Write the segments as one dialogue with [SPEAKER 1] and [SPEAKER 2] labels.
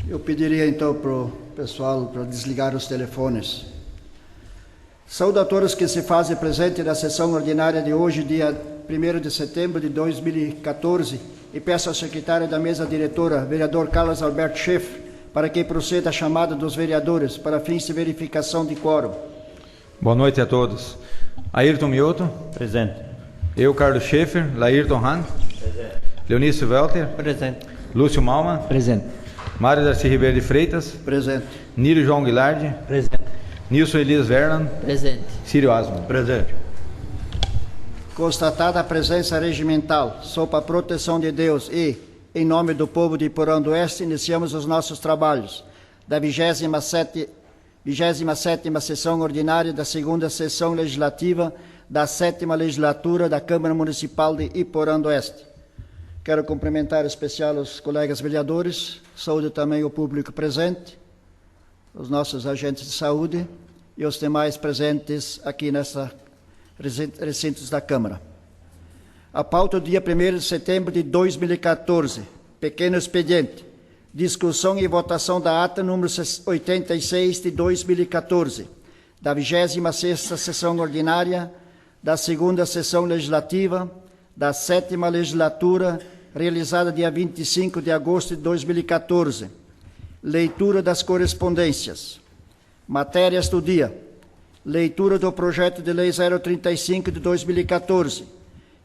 [SPEAKER 1] Eu pediria então para o pessoal para desligar os telefones. Saúdo a todos que se fazem presente na sessão ordinária de hoje, dia 1º de setembro de 2014, e peço ao secretário da mesa diretora, vereador Carlos Alberto Schaeffer, para que proceda a chamada dos vereadores para fins de verificação de quórum.
[SPEAKER 2] Boa noite a todos. Ayrton Mioto.
[SPEAKER 3] Presente.
[SPEAKER 2] Eu, Carlos Schaeffer. Laírton Hahn.
[SPEAKER 3] Presente.
[SPEAKER 2] Leonício Welter.
[SPEAKER 3] Presente.
[SPEAKER 2] Lúcio Malman.
[SPEAKER 3] Presente.
[SPEAKER 2] Mário Darcy Ribeiro de Freitas.
[SPEAKER 1] Presente.
[SPEAKER 2] Nírio João Guilardi.
[SPEAKER 3] Presente.
[SPEAKER 2] Nilson Elias Verlan.
[SPEAKER 3] Presente.
[SPEAKER 2] Círio Asman.
[SPEAKER 3] Presente.
[SPEAKER 1] Constatada a presença regimental, sob a proteção de Deus e, em nome do povo de Iporã do Oeste, iniciamos os nossos trabalhos da 27ª sessão ordinária da 2ª sessão legislativa da 7ª legislatura da Câmara Municipal de Iporã do Oeste. Quero cumprimentar em especial os colegas vereadores, saúdo também o público presente, os nossos agentes de saúde e os demais presentes aqui nessa recintos da Câmara. A pauta do dia 1º de setembro de 2014, pequeno expediente, discussão e votação da ata número 86 de 2014, da 26ª sessão ordinária, da 2ª sessão legislativa, da 7ª legislatura, realizada dia 25 de agosto de 2014. Leitura das correspondências. Matérias do dia. Leitura do projeto de lei 035 de 2014,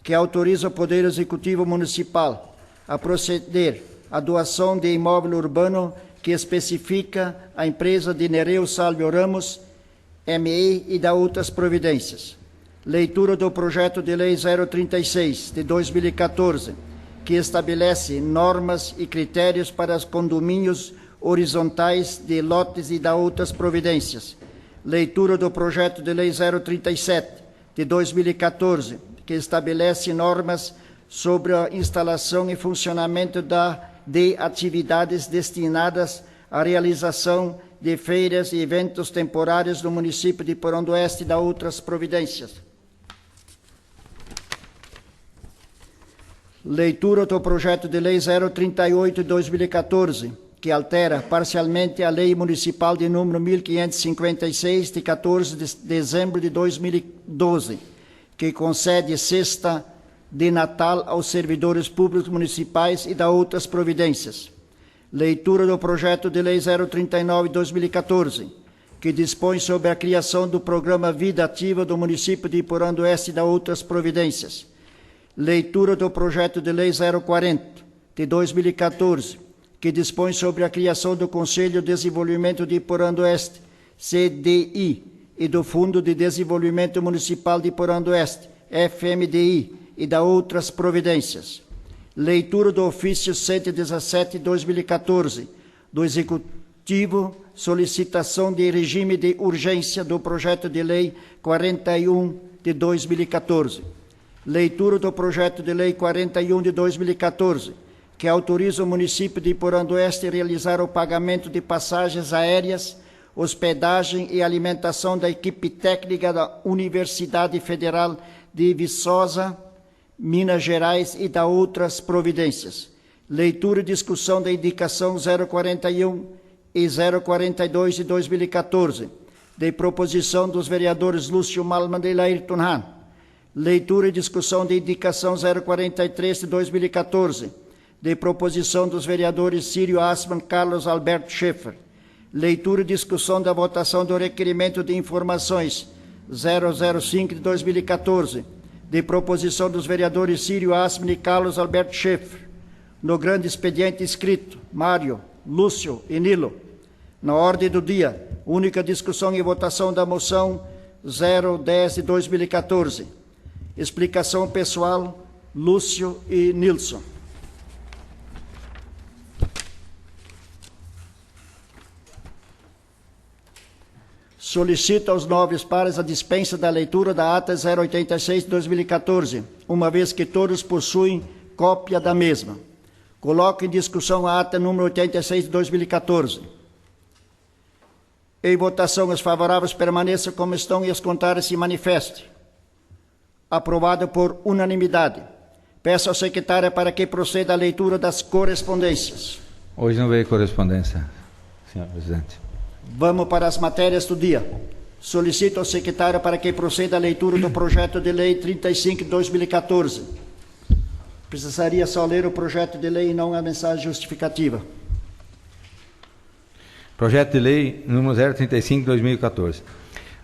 [SPEAKER 1] que autoriza o Poder Executivo Municipal a proceder à doação de imóvel urbano que especifica a empresa de Nereu Salvio Ramos, ME, e da outras providências. Leitura do projeto de lei 036 de 2014, que estabelece normas e critérios para os condomínios horizontais de lotes e da outras providências. Leitura do projeto de lei 037 de 2014, que estabelece normas sobre a instalação e funcionamento de atividades destinadas à realização de feiras e eventos temporários no município de Iporã do Oeste e da outras providências. Leitura do projeto de lei 038 de 2014, que altera parcialmente a lei municipal de número 1556, de 14 de dezembro de 2012, que concede cesta de Natal aos servidores públicos municipais e da outras providências. Leitura do projeto de lei 039 de 2014, que dispõe sobre a criação do programa Vida Ativa do município de Iporã do Oeste e da outras providências. Leitura do projeto de lei 040 de 2014, que dispõe sobre a criação do Conselho de Desenvolvimento de Iporã do Oeste, CDI, e do Fundo de Desenvolvimento Municipal de Iporã do Oeste, FMDI, e da outras providências. Leitura do ofício 117 de 2014, do Executivo, solicitação de regime de urgência do projeto de lei 41 de 2014. Leitura do projeto de lei 41 de 2014, que autoriza o município de Iporã do Oeste a realizar o pagamento de passagens aéreas, hospedagem e alimentação da equipe técnica da Universidade Federal de Viçosa, Minas Gerais e da outras providências. Leitura e discussão da indicação 041 e 042 de 2014, de proposição dos vereadores Lúcio Malman e Laírton Hahn. Leitura e discussão da indicação 043 de 2014, de proposição dos vereadores Círio Asman e Carlos Alberto Schaeffer. Leitura e discussão da votação do requerimento de informações 005 de 2014, de proposição dos vereadores Círio Asman e Carlos Alberto Schaeffer. No grande expediente escrito, Mário, Lúcio e Nilo. Na ordem do dia, única discussão e votação da moção 010 de 2014. Explicação pessoal, Lúcio e Nilson. Solicito aos nobres pares a dispensa da leitura da ata 086 de 2014, uma vez que todos possuem cópia da mesma. Coloco em discussão a ata número 86 de 2014. Em votação, os favoráveis permaneçam como estão e os contrários se manifestem. Aprovado por unanimidade. Peço ao secretário para que proceda à leitura das correspondências.
[SPEAKER 2] Hoje não veio correspondência, senhor presidente.
[SPEAKER 1] Vamos para as matérias do dia. Solicito ao secretário para que proceda a leitura do projeto de lei 35 de 2014. Precisaria só ler o projeto de lei e não a mensagem justificativa.
[SPEAKER 2] Projeto de lei número 035 de 2014.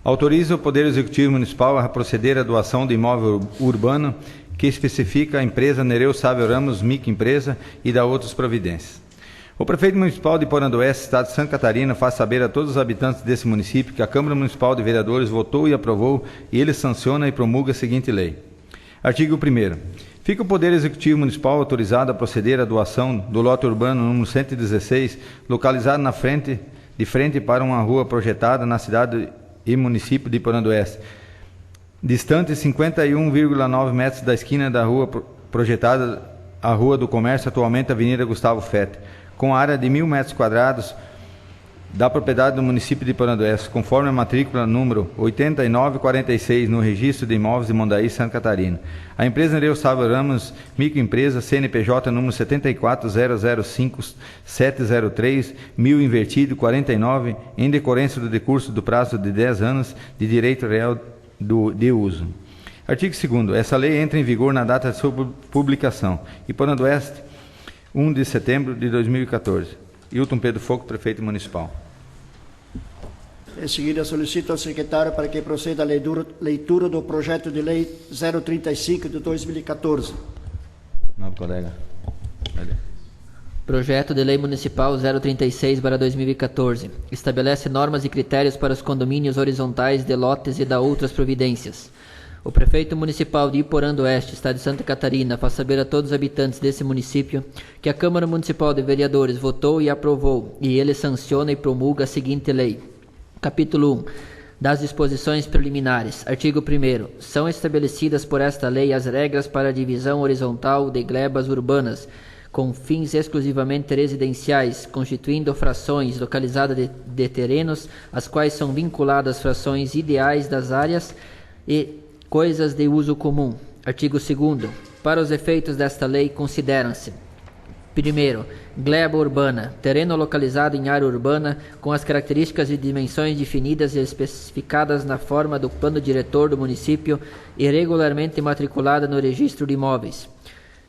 [SPEAKER 2] Autoriza o Poder Executivo Municipal a proceder à doação de imóvel urbano que especifica a empresa Nereu Sávio Ramos, microempresa, e dá outras providências. O prefeito municipal de Iporã do Oeste, Estado de Santa Catarina, faz saber a todos os habitantes desse município que a Câmara Municipal de Vereadores votou e aprovou, e ele sanciona e promulga a seguinte lei. Artigo 1º. Fica o Poder Executivo Municipal autorizado a proceder à doação do lote urbano número 116, localizado de frente para uma rua projetada na cidade e município de Iporã do Oeste, distante 51,9 metros da esquina da rua projetada, a Rua do Comércio, atualmente Avenida Gustavo Fete, com área de 1.000 metros quadrados da propriedade do município de Iporã do Oeste, conforme a matrícula número 8946 no Registro de Imóveis de Mondaí, Santa Catarina. A empresa Nereu Sávio Ramos, microempresa, CNPJ número 74005703, 1000 invertido 49, em decorrência do decurso do prazo de 10 anos de direito real de uso. Artigo 2º. Essa lei entra em vigor na data de sua publicação. Iporã do Oeste, 1 de setembro de 2014. Hilton Pedro Foco, prefeito municipal.
[SPEAKER 1] Em seguida, solicito ao secretário para que proceda a leitura do projeto de lei 035 de 2014.
[SPEAKER 2] Novo colega.
[SPEAKER 3] Projeto de Lei Municipal 036/2014. Estabelece normas e critérios para os condomínios horizontais de lotes e dá outras providências. O prefeito municipal de Iporã do Oeste, Estado de Santa Catarina, faz saber a todos os habitantes desse município que a Câmara Municipal de Vereadores votou e aprovou, e ele sanciona e promulga a seguinte lei. Capítulo 1. Das disposições preliminares. Artigo 1º. São estabelecidas por esta lei as regras para a divisão horizontal de glebas urbanas, com fins exclusivamente residenciais, constituindo frações localizadas de terrenos, as quais são vinculadas frações ideais das áreas e coisas de uso comum. Artigo 2º. Para os efeitos desta lei, consideram-se: primeiro, gleba urbana, terreno localizado em área urbana, com as características e dimensões definidas e especificadas na forma do plano diretor do município e regularmente matriculada no registro de imóveis.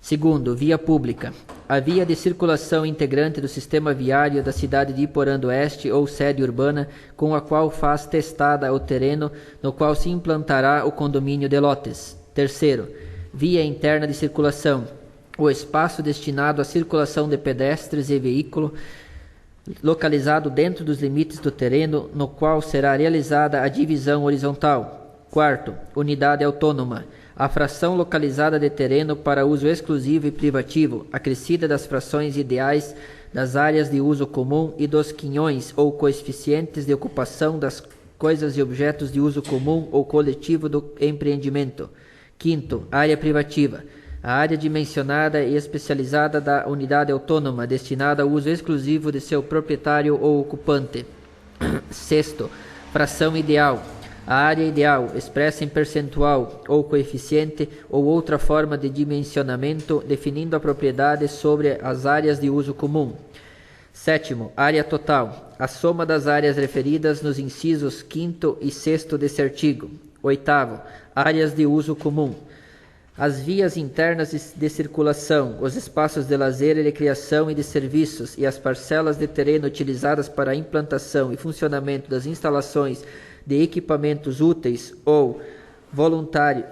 [SPEAKER 3] Segundo, via pública. A via de circulação integrante do sistema viário da cidade de Iporã do Oeste ou sede urbana, com a qual faz testada o terreno no qual se implantará o condomínio de lotes. Terceiro, via interna de circulação. O espaço destinado à circulação de pedestres e veículo, localizado dentro dos limites do terreno no qual será realizada a divisão horizontal. Quarto, unidade autônoma. A fração localizada de terreno para uso exclusivo e privativo, acrescida das frações ideais das áreas de uso comum e dos quinhões ou coeficientes de ocupação das coisas e objetos de uso comum ou coletivo do empreendimento. Quinto, área privativa. A área dimensionada e especializada da unidade autônoma, destinada ao uso exclusivo de seu proprietário ou ocupante. Sexto, fração ideal. A área ideal, expressa em percentual ou coeficiente ou outra forma de dimensionamento, definindo a propriedade sobre as áreas de uso comum. Sétimo, área total. A soma das áreas referidas nos incisos 5º e 6º desse artigo. Oitavo, áreas de uso comum. As vias internas de circulação, os espaços de lazer e recreação e de serviços e as parcelas de terreno utilizadas para a implantação e funcionamento das instalações de equipamentos úteis ou voluntário,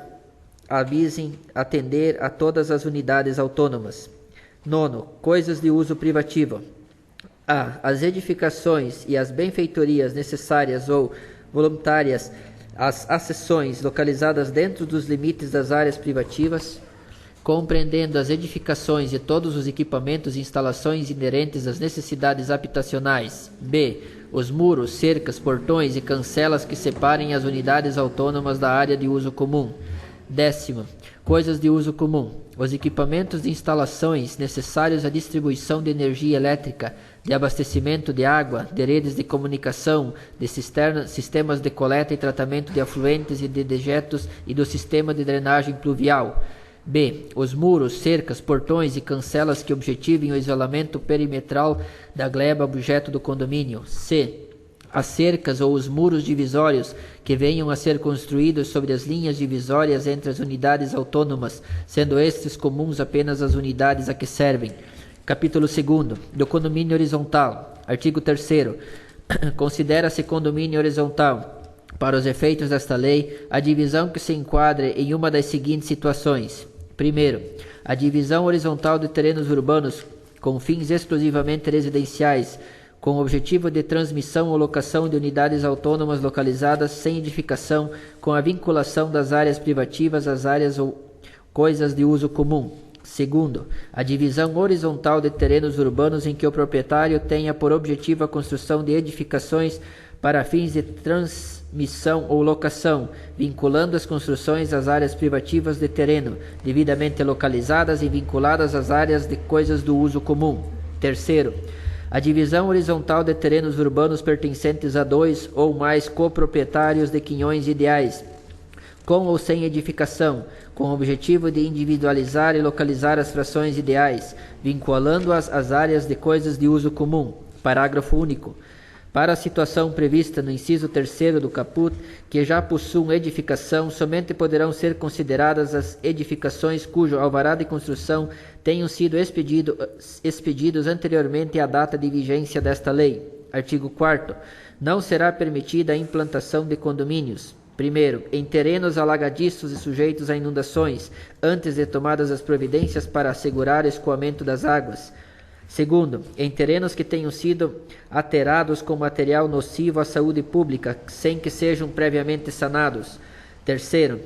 [SPEAKER 3] avisem atender a todas as unidades autônomas. Nono, coisas de uso privativo. A. As edificações e as benfeitorias necessárias ou voluntárias às acessões localizadas dentro dos limites das áreas privativas, compreendendo as edificações e todos os equipamentos e instalações inerentes às necessidades habitacionais. B. Os muros, cercas, portões e cancelas que separem as unidades autônomas da área de uso comum. 10º. Coisas de uso comum. Os equipamentos de instalações necessários à distribuição de energia elétrica, de abastecimento de água, de redes de comunicação, de sistemas de coleta e tratamento de afluentes e de dejetos e do sistema de drenagem pluvial. B. Os muros, cercas, portões e cancelas que objetivem o isolamento perimetral da gleba objeto do condomínio. C. As cercas ou os muros divisórios que venham a ser construídos sobre as linhas divisórias entre as unidades autônomas, sendo estes comuns apenas às unidades a que servem. Capítulo 2º. Do condomínio horizontal. Artigo 3º. Considera-se condomínio horizontal, para os efeitos desta lei, a divisão que se enquadre em uma das seguintes situações. Primeiro, a divisão horizontal de terrenos urbanos com fins exclusivamente residenciais, com o objetivo de transmissão ou locação de unidades autônomas localizadas sem edificação, com a vinculação das áreas privativas às áreas ou coisas de uso comum. Segundo, a divisão horizontal de terrenos urbanos em que o proprietário tenha por objetivo a construção de edificações para fins de transmissão ou locação, vinculando as construções às áreas privativas de terreno, devidamente localizadas e vinculadas às áreas de coisas do uso comum. Terceiro, a divisão horizontal de terrenos urbanos pertencentes a 2 ou mais coproprietários de quinhões ideais, com ou sem edificação, com o objetivo de individualizar e localizar as frações ideais, vinculando-as às áreas de coisas de uso comum. Parágrafo único. Para a situação prevista no inciso 3º do caput, que já possuam edificação, somente poderão ser consideradas as edificações cujo alvará de construção tenham sido expedidos anteriormente à data de vigência desta lei. Artigo 4º. Não será permitida a implantação de condomínios. Primeiro, em terrenos alagadiços e sujeitos a inundações, antes de tomadas as providências para assegurar o escoamento das águas. Segundo, em terrenos que tenham sido aterados com material nocivo à saúde pública, sem que sejam previamente sanados. Terceiro,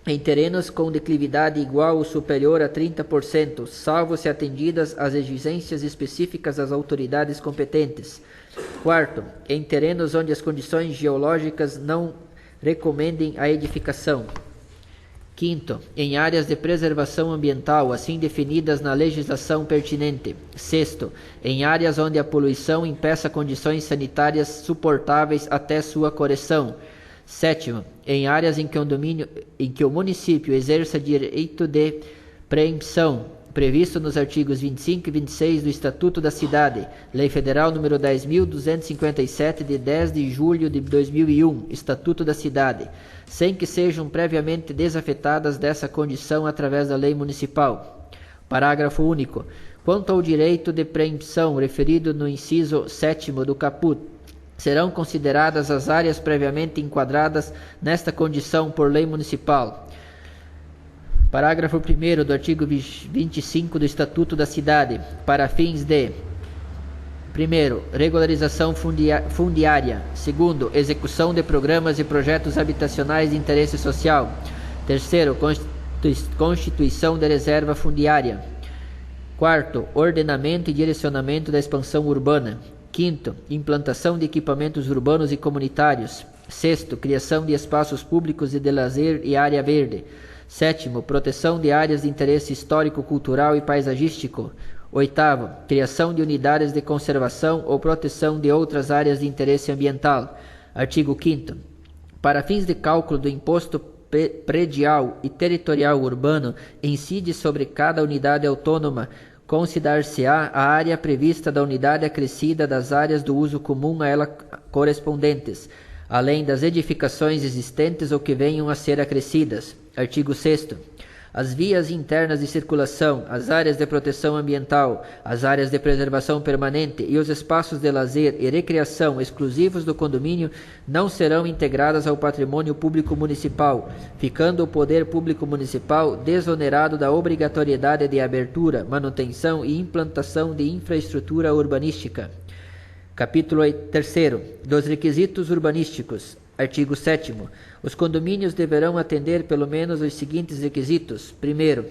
[SPEAKER 3] em terrenos com declividade igual ou superior a 30%, salvo se atendidas às exigências específicas das autoridades competentes. Quarto, em terrenos onde as condições geológicas não recomendem a edificação. Quinto, em áreas de preservação ambiental, assim definidas na legislação pertinente. Sexto, em áreas onde a poluição impeça condições sanitárias suportáveis até sua correção. Sétimo, em áreas em que o município exerça direito de preempção, previsto nos artigos 25 e 26 do Estatuto da Cidade, Lei Federal nº 10.257, de 10 de julho de 2001, Estatuto da Cidade, sem que sejam previamente desafetadas dessa condição através da lei municipal. Parágrafo único. Quanto ao direito de preempção referido no inciso 7º do caput, serão consideradas as áreas previamente enquadradas nesta condição por lei municipal. Parágrafo 1º do artigo 25 do Estatuto da Cidade, para fins de: primeiro, regularização fundiária. Segundo, execução de programas e projetos habitacionais de interesse social. Terceiro, constituição de reserva fundiária. Quarto, ordenamento e direcionamento da expansão urbana. Quinto, implantação de equipamentos urbanos e comunitários. Sexto, criação de espaços públicos e de lazer e área verde. Sétimo, proteção de áreas de interesse histórico, cultural e paisagístico. Oitavo, criação de unidades de conservação ou proteção de outras áreas de interesse ambiental. Artigo 5º. Para fins de cálculo do imposto predial e territorial urbano, incide sobre cada unidade autônoma, considerar-se-á a área prevista da unidade acrescida das áreas do uso comum a ela correspondentes, além das edificações existentes ou que venham a ser acrescidas. Artigo 6º. As vias internas de circulação, as áreas de proteção ambiental, as áreas de preservação permanente e os espaços de lazer e recreação exclusivos do condomínio não serão integradas ao patrimônio público municipal, ficando o poder público municipal desonerado da obrigatoriedade de abertura, manutenção e implantação de infraestrutura urbanística. Capítulo 3º. Dos requisitos urbanísticos. Artigo 7º. Os condomínios deverão atender pelo menos os seguintes requisitos. Primeiro,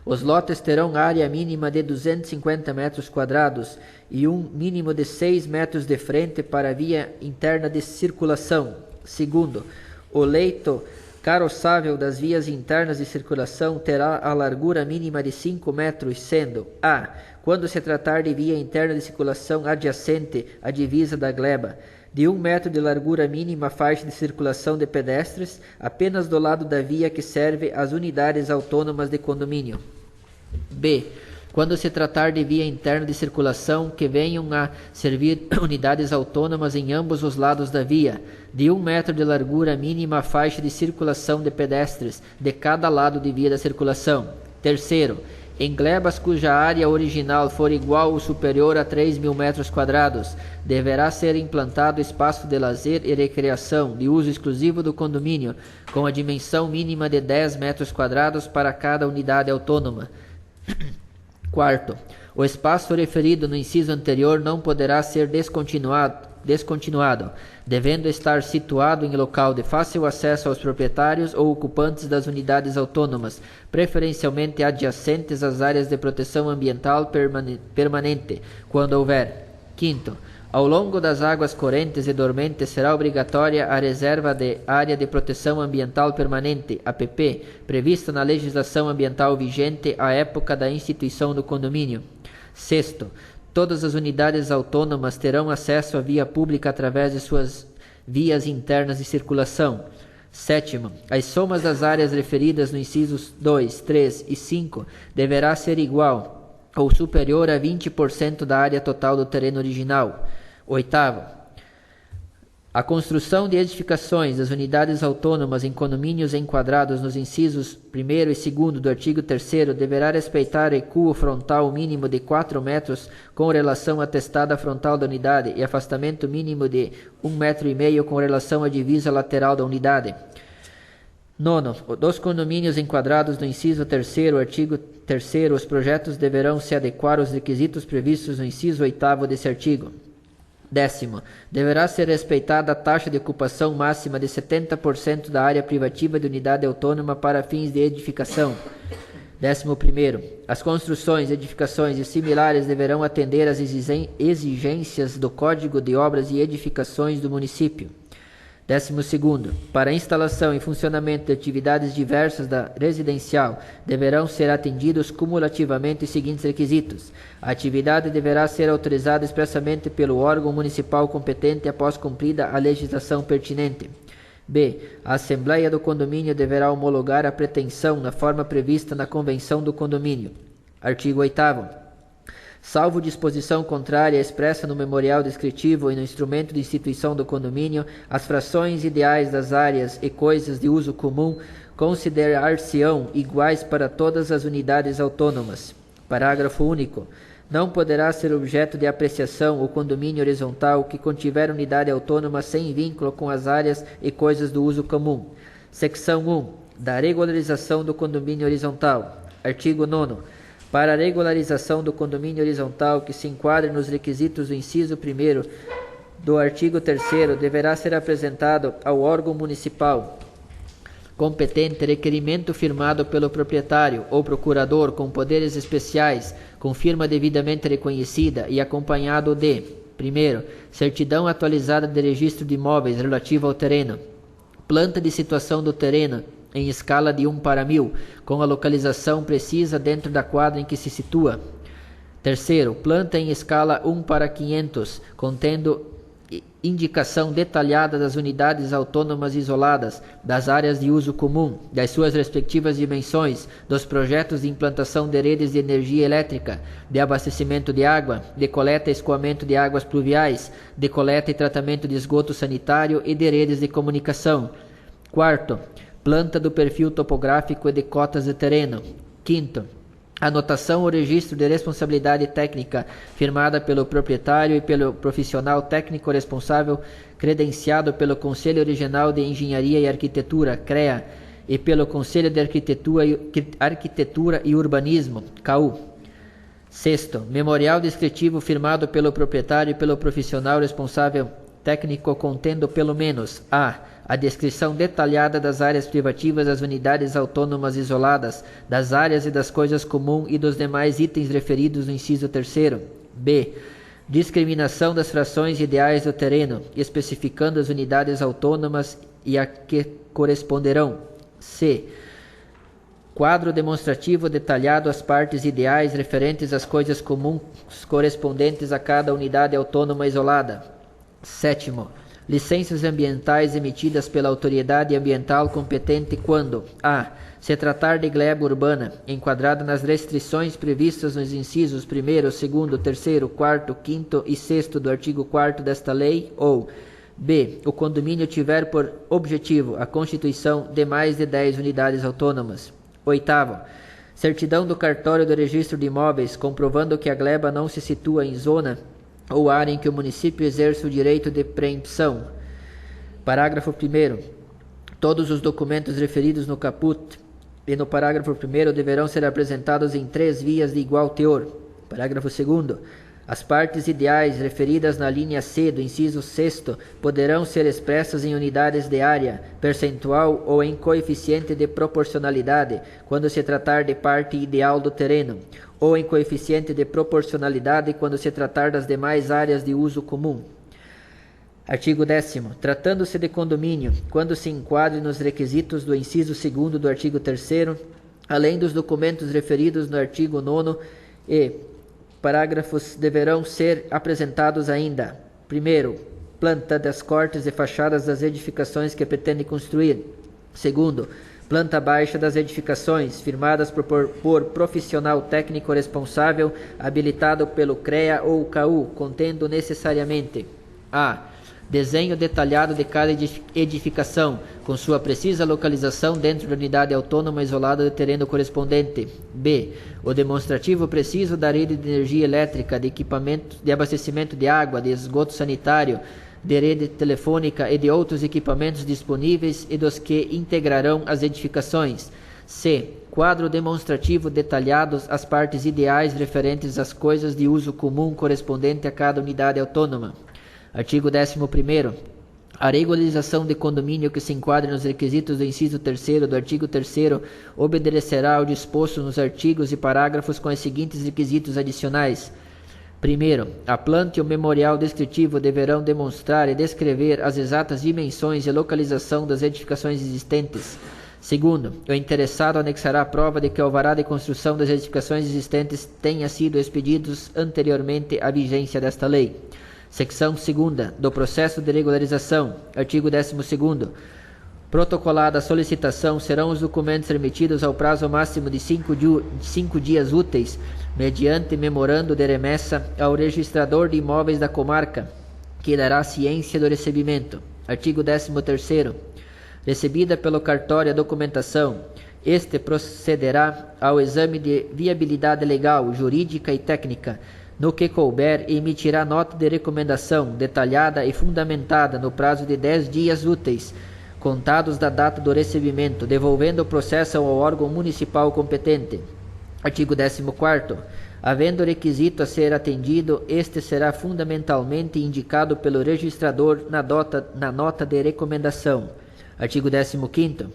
[SPEAKER 3] os lotes terão área mínima de 250 metros quadrados e um mínimo de 6 metros de frente para a via interna de circulação. Segundo, o leito carroçável das vias internas de circulação terá a largura mínima de 5 metros, sendo a. Quando se tratar de via interna de circulação adjacente à divisa da gleba, de 1 metro de largura mínima faixa de circulação de pedestres, apenas do lado da via que serve às unidades autônomas de condomínio. B. Quando se tratar de via interna de circulação que venham a servir unidades autônomas em ambos os lados da via, de 1 metro de largura mínima faixa de circulação de pedestres de cada lado de via da circulação. Terceiro, em glebas cuja área original for igual ou superior a 3.000 metros quadrados, deverá ser implantado espaço de lazer e recreação de uso exclusivo do condomínio, com a dimensão mínima de 10 metros quadrados para cada unidade autônoma. Quarto, o espaço referido no inciso anterior não poderá ser descontinuado, devendo estar situado em local de fácil acesso aos proprietários ou ocupantes das unidades autônomas, preferencialmente adjacentes às áreas de proteção ambiental permanente, quando houver. Quinto, ao longo das águas correntes e dormentes será obrigatória a reserva de área de proteção ambiental permanente, APP, prevista na legislação ambiental vigente à época da instituição do condomínio. Sexto, todas as unidades autônomas terão acesso à via pública através de suas vias internas de circulação. Sétimo, as somas das áreas referidas no incisos 2, 3 e 5 deverá ser igual ou superior a 20% da área total do terreno original. Oitavo, a construção de edificações das unidades autônomas em condomínios enquadrados nos incisos 1º e 2º do artigo 3º deverá respeitar recuo frontal mínimo de 4 metros com relação à testada frontal da unidade e afastamento mínimo de 1,5 metro com relação à divisa lateral da unidade. Nono, dos condomínios enquadrados no inciso 3º, artigo 3º, os projetos deverão se adequar aos requisitos previstos no inciso 8º desse artigo. Décimo, deverá ser respeitada a taxa de ocupação máxima de 70% da área privativa de unidade autônoma para fins de edificação. 11º, as construções, edificações e similares deverão atender às exigências do Código de Obras e Edificações do município. 12º, para a instalação e funcionamento de atividades diversas da residencial, deverão ser atendidos cumulativamente os seguintes requisitos. A atividade deverá ser autorizada expressamente pelo órgão municipal competente após cumprida a legislação pertinente. B. A Assembleia do Condomínio deverá homologar a pretensão na forma prevista na Convenção do Condomínio. Artigo 8º. Salvo disposição contrária expressa no memorial descritivo e no instrumento de instituição do condomínio, as frações ideais das áreas e coisas de uso comum considerar-se-ão iguais para todas as unidades autônomas. Parágrafo único. Não poderá ser objeto de apreciação o condomínio horizontal que contiver unidade autônoma sem vínculo com as áreas e coisas do uso comum. Seção 1. Da regularização do condomínio horizontal. Artigo 9º. Para a regularização do condomínio horizontal que se enquadre nos requisitos do inciso 1º do artigo 3º, deverá ser apresentado ao órgão municipal competente requerimento firmado pelo proprietário ou procurador com poderes especiais, com firma devidamente reconhecida e acompanhado de: primeiro, certidão atualizada de registro de imóveis relativa ao terreno, planta de situação do terreno em escala de 1:1000, com a localização precisa dentro da quadra em que se situa. Terceiro, planta em escala 1:500, contendo indicação detalhada das unidades autônomas isoladas, das áreas de uso comum, das suas respectivas dimensões, dos projetos de implantação de redes de energia elétrica, de abastecimento de água, de coleta e escoamento de águas pluviais, de coleta e tratamento de esgoto sanitário e de redes de comunicação. Quarto, planta do perfil topográfico e de cotas de terreno. Quinto, anotação ou registro de responsabilidade técnica firmada pelo proprietário e pelo profissional técnico responsável credenciado pelo Conselho Regional de Engenharia e Arquitetura, CREA, e pelo Conselho de Arquitetura e Urbanismo, CAU. Sexto, memorial descritivo firmado pelo proprietário e pelo profissional responsável técnico contendo pelo menos a descrição detalhada das áreas privativas das unidades autônomas isoladas, das áreas e das coisas comuns e dos demais itens referidos no inciso 3º. B. Discriminação das frações ideais do terreno, especificando as unidades autônomas e a que corresponderão. C. Quadro demonstrativo detalhado às partes ideais referentes às coisas comuns correspondentes a cada unidade autônoma isolada. Sétimo, licenças ambientais emitidas pela autoridade ambiental competente quando a. se tratar de gleba urbana, enquadrada nas restrições previstas nos incisos 1º, 2º, 3º, 4º, 5º e 6º do artigo 4º desta lei, ou b. o condomínio tiver por objetivo a constituição de mais de 10 unidades autônomas. 8º, certidão do cartório do registro de imóveis comprovando que a gleba não se situa em zona ou área em que o município exerce o direito de preempção. Parágrafo 1º. Todos os documentos referidos no caput e no parágrafo 1º deverão ser apresentados em 3 vias de igual teor. Parágrafo 2º. As partes ideais referidas na linha C do inciso 6º poderão ser expressas em unidades de área, percentual ou em coeficiente de proporcionalidade, quando se tratar de parte ideal do terreno, ou em coeficiente de proporcionalidade quando se tratar das demais áreas de uso comum. Artigo 10º. Tratando-se de condomínio, quando se enquadre nos requisitos do inciso 2º do artigo 3º, além dos documentos referidos no artigo 9º e parágrafos deverão ser apresentados ainda: primeiro, planta das cortes e fachadas das edificações que pretende construir; segundo, planta baixa das edificações, firmadas por profissional técnico responsável, habilitado pelo CREA ou CAU, contendo necessariamente a. desenho detalhado de cada edificação, com sua precisa localização dentro da unidade autônoma isolada do terreno correspondente. B. O demonstrativo preciso da rede de energia elétrica, de equipamento de abastecimento de água, de esgoto sanitário, de rede telefônica e de outros equipamentos disponíveis e dos que integrarão as edificações. C. Quadro demonstrativo detalhados às partes ideais referentes às coisas de uso comum correspondente a cada unidade autônoma. Artigo 11º. A regularização de condomínio que se enquadre nos requisitos do inciso 3º do artigo 3º obedecerá ao disposto nos artigos e parágrafos com os seguintes requisitos adicionais. Primeiro, a planta e o memorial descritivo deverão demonstrar e descrever as exatas dimensões e localização das edificações existentes. Segundo, o interessado anexará a prova de que o alvará de construção das edificações existentes tenha sido expedidos anteriormente à vigência desta lei. Seção 2ª do processo de regularização. Artigo 12º. Protocolada a solicitação, serão os documentos remetidos ao prazo máximo de 5 dias úteis, mediante memorando de remessa ao registrador de imóveis da comarca, que dará ciência do recebimento. Artigo 13º. Recebida pelo cartório a documentação, este procederá ao exame de viabilidade legal, jurídica e técnica, no que couber, e emitirá nota de recomendação detalhada e fundamentada no prazo de 10 dias úteis, contados da data do recebimento, devolvendo o processo ao órgão municipal competente. Artigo 14º. Havendo requisito a ser atendido, este será fundamentalmente indicado pelo registrador na nota de recomendação. Artigo 15º.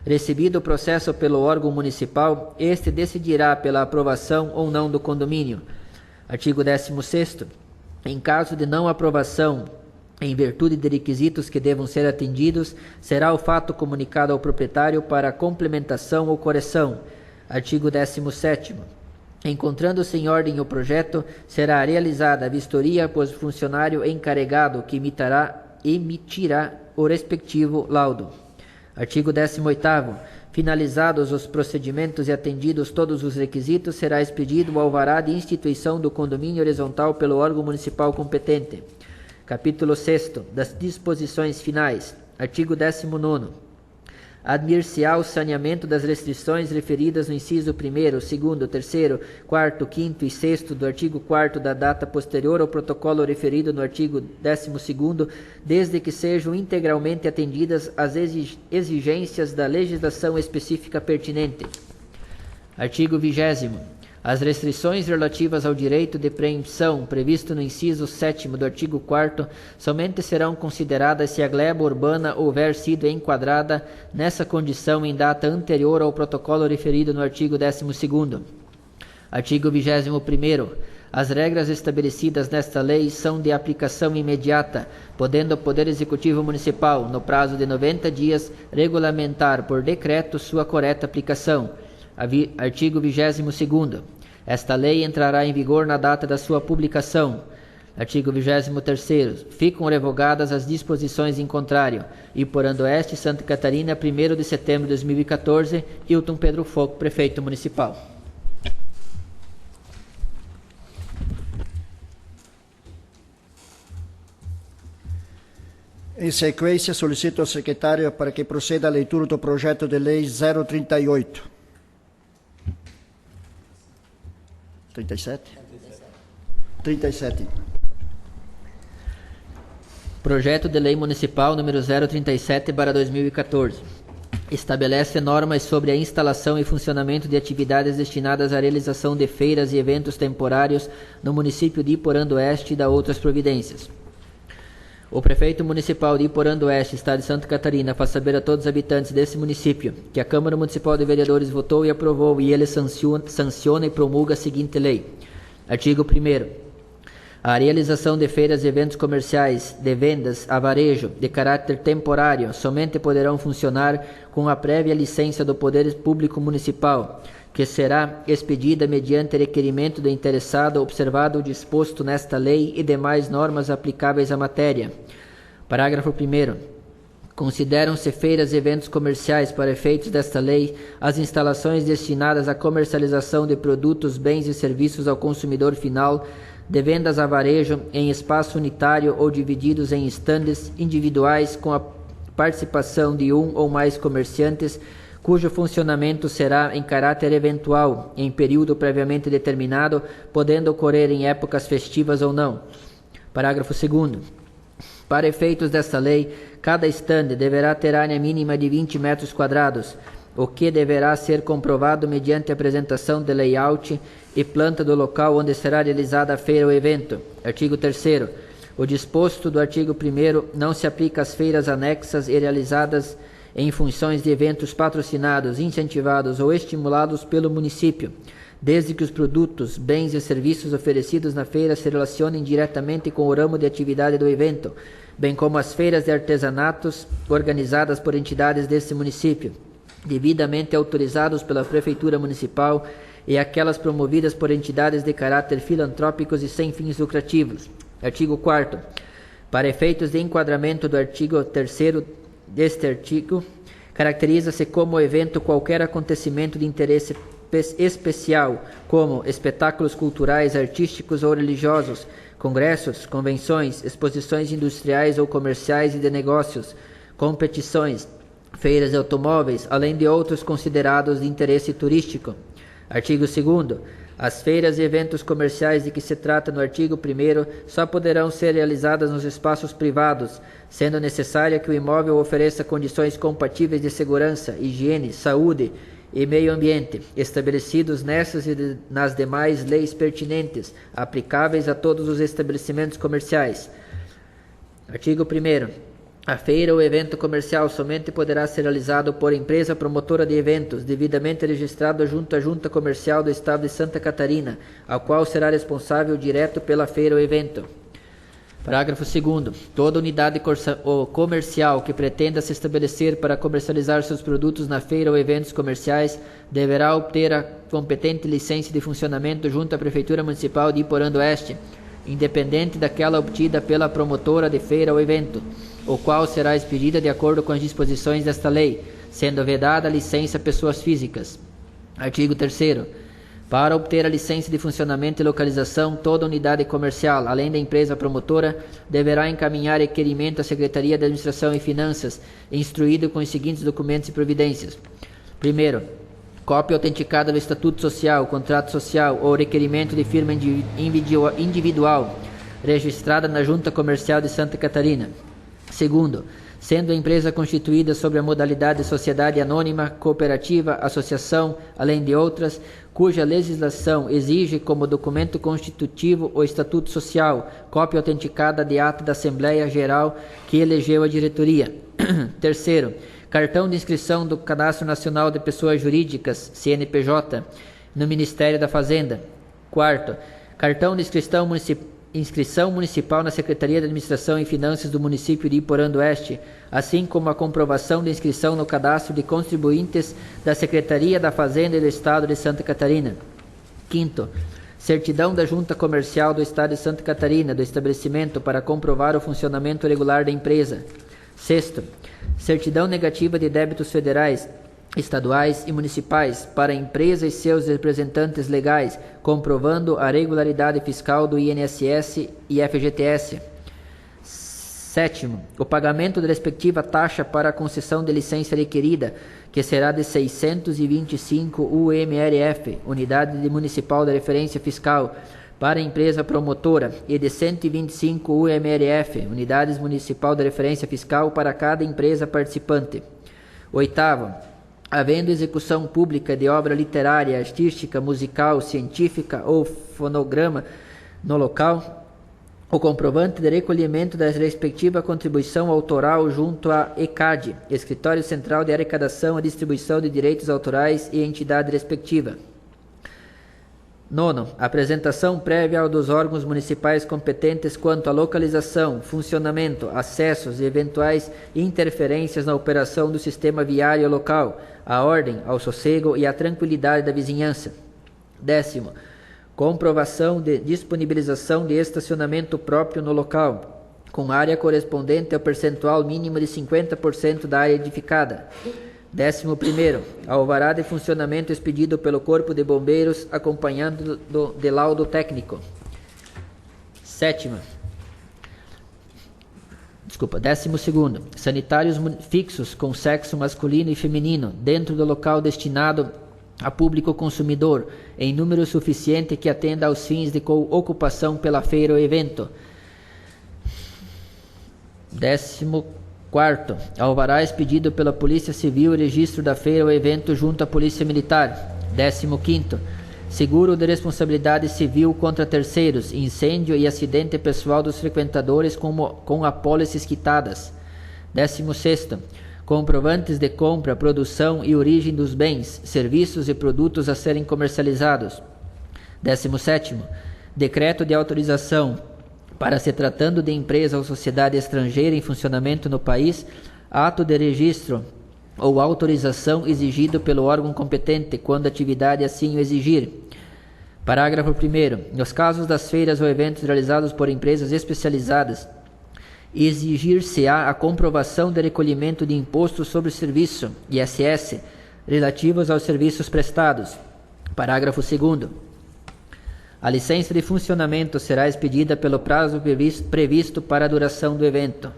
[SPEAKER 3] Recebido o processo pelo órgão municipal, este decidirá pela aprovação ou não do condomínio. Artigo 16º. Em caso de não aprovação, em virtude de requisitos que devam ser atendidos, será o fato comunicado ao proprietário para complementação ou correção. Artigo 17º. Encontrando-se em ordem o projeto, será realizada a vistoria por funcionário encarregado que emitirá o respectivo laudo. Artigo 18º. Finalizados os procedimentos e atendidos todos os requisitos, será expedido o alvará de instituição do condomínio horizontal pelo órgão municipal competente. Capítulo 6º. Das disposições finais. Artigo 19º. Admir-se-á o saneamento das restrições referidas no inciso 1º, 2º, 3º, 4º, 5º e 6º do artigo 4º da data posterior ao protocolo referido no artigo 12º, desde que sejam integralmente atendidas as exigências da legislação específica pertinente. Artigo 20º. As restrições relativas ao direito de preempção previsto no inciso 7º do artigo 4º somente serão consideradas se a gleba urbana houver sido enquadrada nessa condição em data anterior ao protocolo referido no artigo 12º. Artigo 21º. As regras estabelecidas nesta lei são de aplicação imediata, podendo o Poder Executivo Municipal, no prazo de 90 dias, regulamentar por decreto sua correta aplicação. Artigo 22º. Esta lei entrará em vigor na data da sua publicação. Artigo 23º. Ficam revogadas as disposições em contrário. Iporã do Oeste, Santa Catarina, 1º de setembro de 2014. Hilton Pedro Foco, Prefeito Municipal.
[SPEAKER 1] Em sequência, solicito ao secretário para que proceda a leitura do projeto de lei 038. 37? 37.
[SPEAKER 3] Projeto de Lei Municipal número 037/2014. Estabelece normas sobre a instalação e funcionamento de atividades destinadas à realização de feiras e eventos temporários no município de Iporã do Oeste e da outras providências. O prefeito municipal de Iporã do Oeste, Estado de Santa Catarina, faz saber a todos os habitantes desse município que a Câmara Municipal de Vereadores votou e aprovou e ele sanciona e promulga a seguinte lei. Artigo 1º. A realização de feiras e eventos comerciais de vendas a varejo de caráter temporário somente poderão funcionar com a prévia licença do Poder Público Municipal, que será expedida mediante requerimento do interessado, observado o disposto nesta lei e demais normas aplicáveis à matéria. Parágrafo 1º. Consideram-se feiras e eventos comerciais para efeitos desta lei as instalações destinadas à comercialização de produtos, bens e serviços ao consumidor final, de vendas a varejo em espaço unitário ou divididos em estandes individuais com a participação de um ou mais comerciantes, cujo funcionamento será em caráter eventual, em período previamente determinado, podendo ocorrer em épocas festivas ou não. Parágrafo 2º. Para efeitos desta lei, cada estande deverá ter área mínima de 20 metros quadrados, o que deverá ser comprovado mediante a apresentação de layout e planta do local onde será realizada a feira ou evento. Artigo 3º. O disposto do artigo 1º não se aplica às feiras anexas e realizadas em funções de eventos patrocinados, incentivados ou estimulados pelo município, desde que os produtos, bens e serviços oferecidos na feira se relacionem diretamente com o ramo de atividade do evento, bem como as feiras de artesanatos organizadas por entidades desse município, devidamente autorizados pela Prefeitura Municipal, e aquelas promovidas por entidades de caráter filantrópicos e sem fins lucrativos. Artigo 4º. Para efeitos de enquadramento do artigo 3º deste artigo, caracteriza-se como evento qualquer acontecimento de interesse especial, como espetáculos culturais, artísticos ou religiosos, congressos, convenções, exposições industriais ou comerciais e de negócios, competições, feiras de automóveis, além de outros considerados de interesse turístico. Artigo 2º. As feiras e eventos comerciais de que se trata no artigo 1º só poderão ser realizadas nos espaços privados, sendo necessário que o imóvel ofereça condições compatíveis de segurança, higiene, saúde e meio ambiente, estabelecidos nessas e nas demais leis pertinentes, aplicáveis a todos os estabelecimentos comerciais. Artigo 1º. A feira ou evento comercial somente poderá ser realizado por empresa promotora de eventos, devidamente registrado junto à Junta Comercial do Estado de Santa Catarina, a qual será responsável direto pela feira ou evento. Parágrafo 2º. Toda unidade comercial que pretenda se estabelecer para comercializar seus produtos na feira ou eventos comerciais deverá obter a competente licença de funcionamento junto à Prefeitura Municipal de Iporã do Oeste, independente daquela obtida pela promotora de feira ou evento, o qual será expedida de acordo com as disposições desta lei, sendo vedada a licença a pessoas físicas. Artigo 3º. Para obter a licença de funcionamento e localização, toda unidade comercial, além da empresa promotora, deverá encaminhar requerimento à Secretaria de Administração e Finanças, instruído com os seguintes documentos e providências. Primeiro, cópia autenticada do Estatuto Social, Contrato Social ou requerimento de firma individual, registrada na Junta Comercial de Santa Catarina. Segundo, sendo a empresa constituída sob a modalidade de sociedade anônima, cooperativa, associação, além de outras, cuja legislação exige como documento constitutivo o Estatuto Social, cópia autenticada de ato da Assembleia Geral que elegeu a diretoria. Terceiro, cartão de inscrição do Cadastro Nacional de Pessoas Jurídicas, CNPJ, no Ministério da Fazenda. Quarto, cartão de inscrição municipal na Secretaria de Administração e Finanças do município de Iporã do Oeste, assim como a comprovação de inscrição no cadastro de contribuintes da Secretaria da Fazenda e do Estado de Santa Catarina. Quinto, certidão da Junta Comercial do Estado de Santa Catarina do estabelecimento para comprovar o funcionamento regular da empresa. Sexto, certidão negativa de débitos federais, estaduais e municipais para a empresa e seus representantes legais, comprovando a regularidade fiscal do INSS e FGTS. Sétimo, o pagamento da respectiva taxa para a concessão de licença requerida, que será de 625 UMRF, Unidade Municipal de Referência Fiscal, para a empresa promotora, e de 125 UMRF, Unidades Municipal de Referência Fiscal, para cada empresa participante. Oitavo, havendo execução pública de obra literária, artística, musical, científica ou fonograma no local, o comprovante de recolhimento da respectiva contribuição autoral junto à ECAD, Escritório Central de Arrecadação e Distribuição de Direitos Autorais e entidade respectiva. Nono, apresentação prévia dos órgãos municipais competentes quanto à localização, funcionamento, acessos e eventuais interferências na operação do sistema viário local, à ordem, ao sossego e à tranquilidade da vizinhança. Décimo, comprovação de disponibilização de estacionamento próprio no local, com área correspondente ao percentual mínimo de 50% da área edificada. 11º, alvará de funcionamento expedido pelo Corpo de Bombeiros, acompanhando de laudo técnico. 12º, sanitários fixos com sexo masculino e feminino dentro do local destinado a público consumidor, em número suficiente que atenda aos fins de ocupação pela feira ou evento. 14º, alvará expedido pela Polícia Civil e registro da feira ou evento junto à Polícia Militar. 15º, seguro de responsabilidade civil contra terceiros, incêndio e acidente pessoal dos frequentadores com apólices quitadas. 16º, comprovantes de compra, produção e origem dos bens, serviços e produtos a serem comercializados. 17º, decreto de autorização para, se tratando de empresa ou sociedade estrangeira em funcionamento no país, ato de registro ou autorização exigido pelo órgão competente, quando a atividade assim o exigir. Parágrafo 1º. Nos casos das feiras ou eventos realizados por empresas especializadas, exigir-se-á a comprovação de recolhimento de imposto sobre o serviço, ISS, relativos aos serviços prestados. Parágrafo 2º. A licença de funcionamento será expedida pelo prazo previsto para a duração do evento.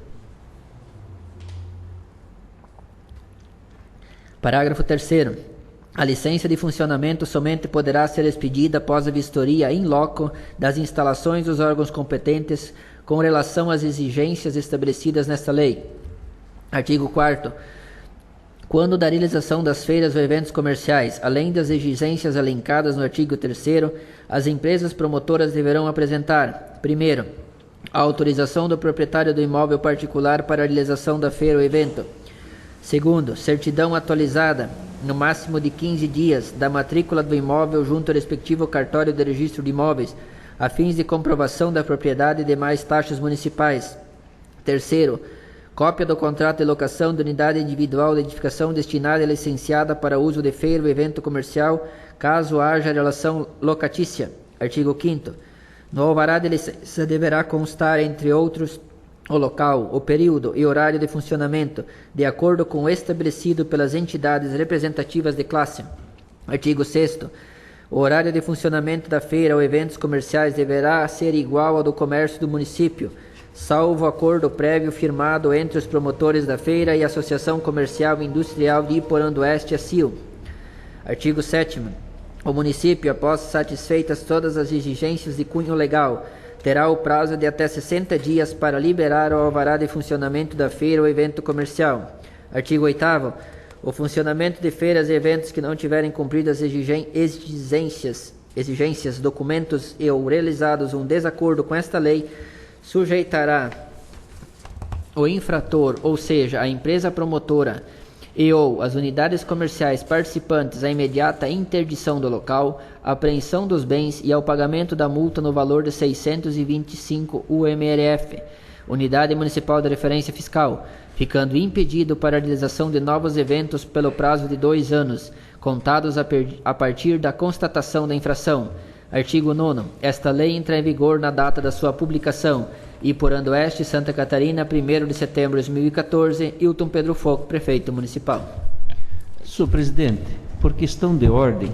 [SPEAKER 3] Parágrafo 3º. A licença de funcionamento somente poderá ser expedida após a vistoria in loco das instalações dos órgãos competentes com relação às exigências estabelecidas nesta lei. Artigo 4º. Quando da realização das feiras ou eventos comerciais, além das exigências elencadas no artigo 3º, as empresas promotoras deverão apresentar: primeiro, a autorização do proprietário do imóvel particular para a realização da feira ou evento. Segundo, certidão atualizada, no máximo de 15 dias, da matrícula do imóvel junto ao respectivo cartório de registro de imóveis, a fins de comprovação da propriedade e demais taxas municipais. Terceiro, cópia do contrato de locação de unidade individual de edificação destinada e licenciada para uso de feira ou evento comercial, caso haja relação locatícia. Artigo 5º. No alvará de licença deverá constar, entre outros, o local, o período e horário de funcionamento, de acordo com o estabelecido pelas entidades representativas de classe. Artigo 6º. O horário de funcionamento da feira ou eventos comerciais deverá ser igual ao do comércio do município, salvo acordo prévio firmado entre os promotores da feira e a Associação Comercial e Industrial de Iporã do Oeste, ACIL. Artigo 7º. O município, após satisfeitas todas as exigências de cunho legal, terá o prazo de até 60 dias para liberar o alvará de funcionamento da feira ou evento comercial. Artigo 8º. O funcionamento de feiras e eventos que não tiverem cumprido as exigências, documentos e ou realizados um desacordo com esta lei, sujeitará o infrator, ou seja, a empresa promotora e ou as unidades comerciais participantes à imediata interdição do local, apreensão dos bens e ao pagamento da multa no valor de 625 UMRF, Unidade Municipal de Referência Fiscal, ficando impedido para a realização de novos eventos pelo prazo de 2 anos, contados a partir da constatação da infração. Artigo 9º. Esta lei entra em vigor na data da sua publicação. Iporã do Oeste, Santa Catarina, 1º de setembro de 2014. Hilton Pedro Foco, Prefeito Municipal.
[SPEAKER 4] Senhor Presidente, por questão de ordem,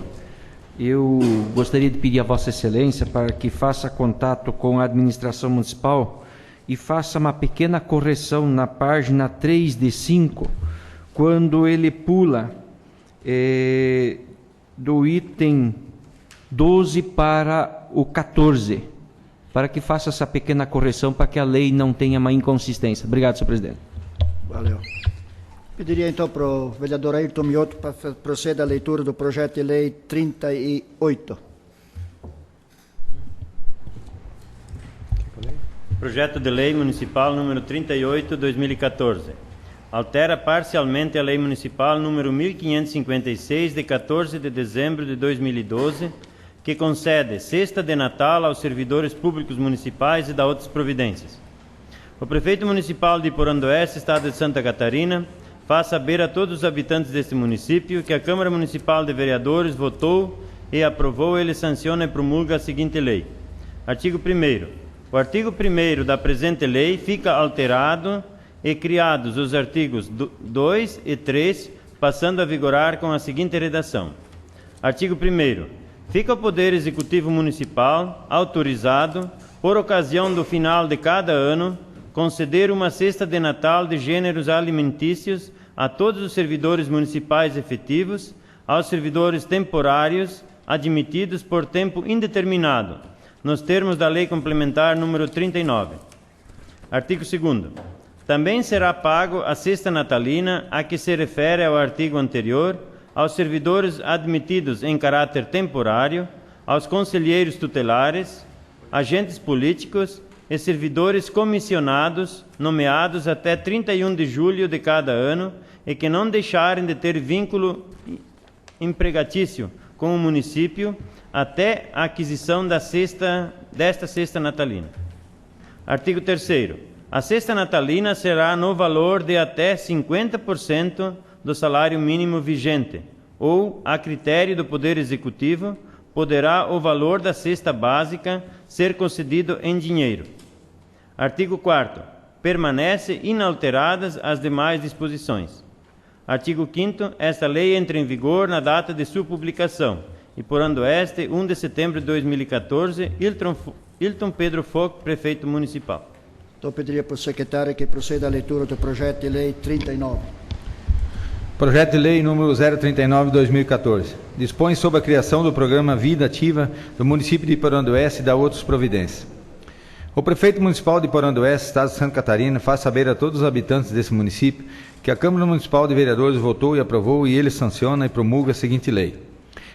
[SPEAKER 4] eu gostaria de pedir a Vossa Excelência para que faça contato com a administração municipal e faça uma pequena correção na página 3 de 5, quando ele pula do item 12 para o 14, para que faça essa pequena correção para que a lei não tenha uma inconsistência. Obrigado, senhor presidente.
[SPEAKER 1] Valeu. Pediria então para o vereador Ayrton Mioto para proceder à leitura do projeto de lei 38.
[SPEAKER 5] Projeto de Lei Municipal número 38, 2014. Altera parcialmente a Lei Municipal número 1556, de 14 de dezembro de 2012, que concede cesta de Natal aos servidores públicos municipais e dá outras providências. O Prefeito Municipal de Iporã do Oeste, Estado de Santa Catarina, faz saber a todos os habitantes deste município que a Câmara Municipal de Vereadores votou e aprovou, ele sanciona e promulga a seguinte lei. Artigo 1º. O artigo 1º da presente lei fica alterado e criados os artigos 2 e 3, passando a vigorar com a seguinte redação. Artigo 1º. Fica o Poder Executivo Municipal autorizado, por ocasião do final de cada ano, conceder uma cesta de Natal de gêneros alimentícios a todos os servidores municipais efetivos, aos servidores temporários admitidos por tempo indeterminado, nos termos da Lei Complementar número 39. Artigo 2º. Também será pago a cesta natalina a que se refere ao artigo anterior aos servidores admitidos em caráter temporário, aos conselheiros tutelares, agentes políticos e servidores comissionados nomeados até 31 de julho de cada ano e que não deixarem de ter vínculo empregatício com o município até a aquisição desta cesta natalina. Artigo 3º. A cesta natalina será no valor de até 50% do salário mínimo vigente, ou, a critério do Poder Executivo, poderá o valor da cesta básica ser concedido em dinheiro. Artigo 4º. Permanece inalteradas as demais disposições. Artigo 5º. Esta lei entra em vigor na data de sua publicação. Iporã do Oeste, 1 de setembro de 2014. Hilton Pedro Foco, Prefeito Municipal.
[SPEAKER 1] Então, pediria para o secretário que proceda à leitura do projeto de lei 39.
[SPEAKER 2] Projeto de Lei número 039, 2014. Dispõe sobre a criação do programa Vida Ativa do município de Iporã do Oeste e dá outras providências. O Prefeito Municipal de Iporã do Oeste, Estado de Santa Catarina, faz saber a todos os habitantes desse município que a Câmara Municipal de Vereadores votou e aprovou e ele sanciona e promulga a seguinte lei.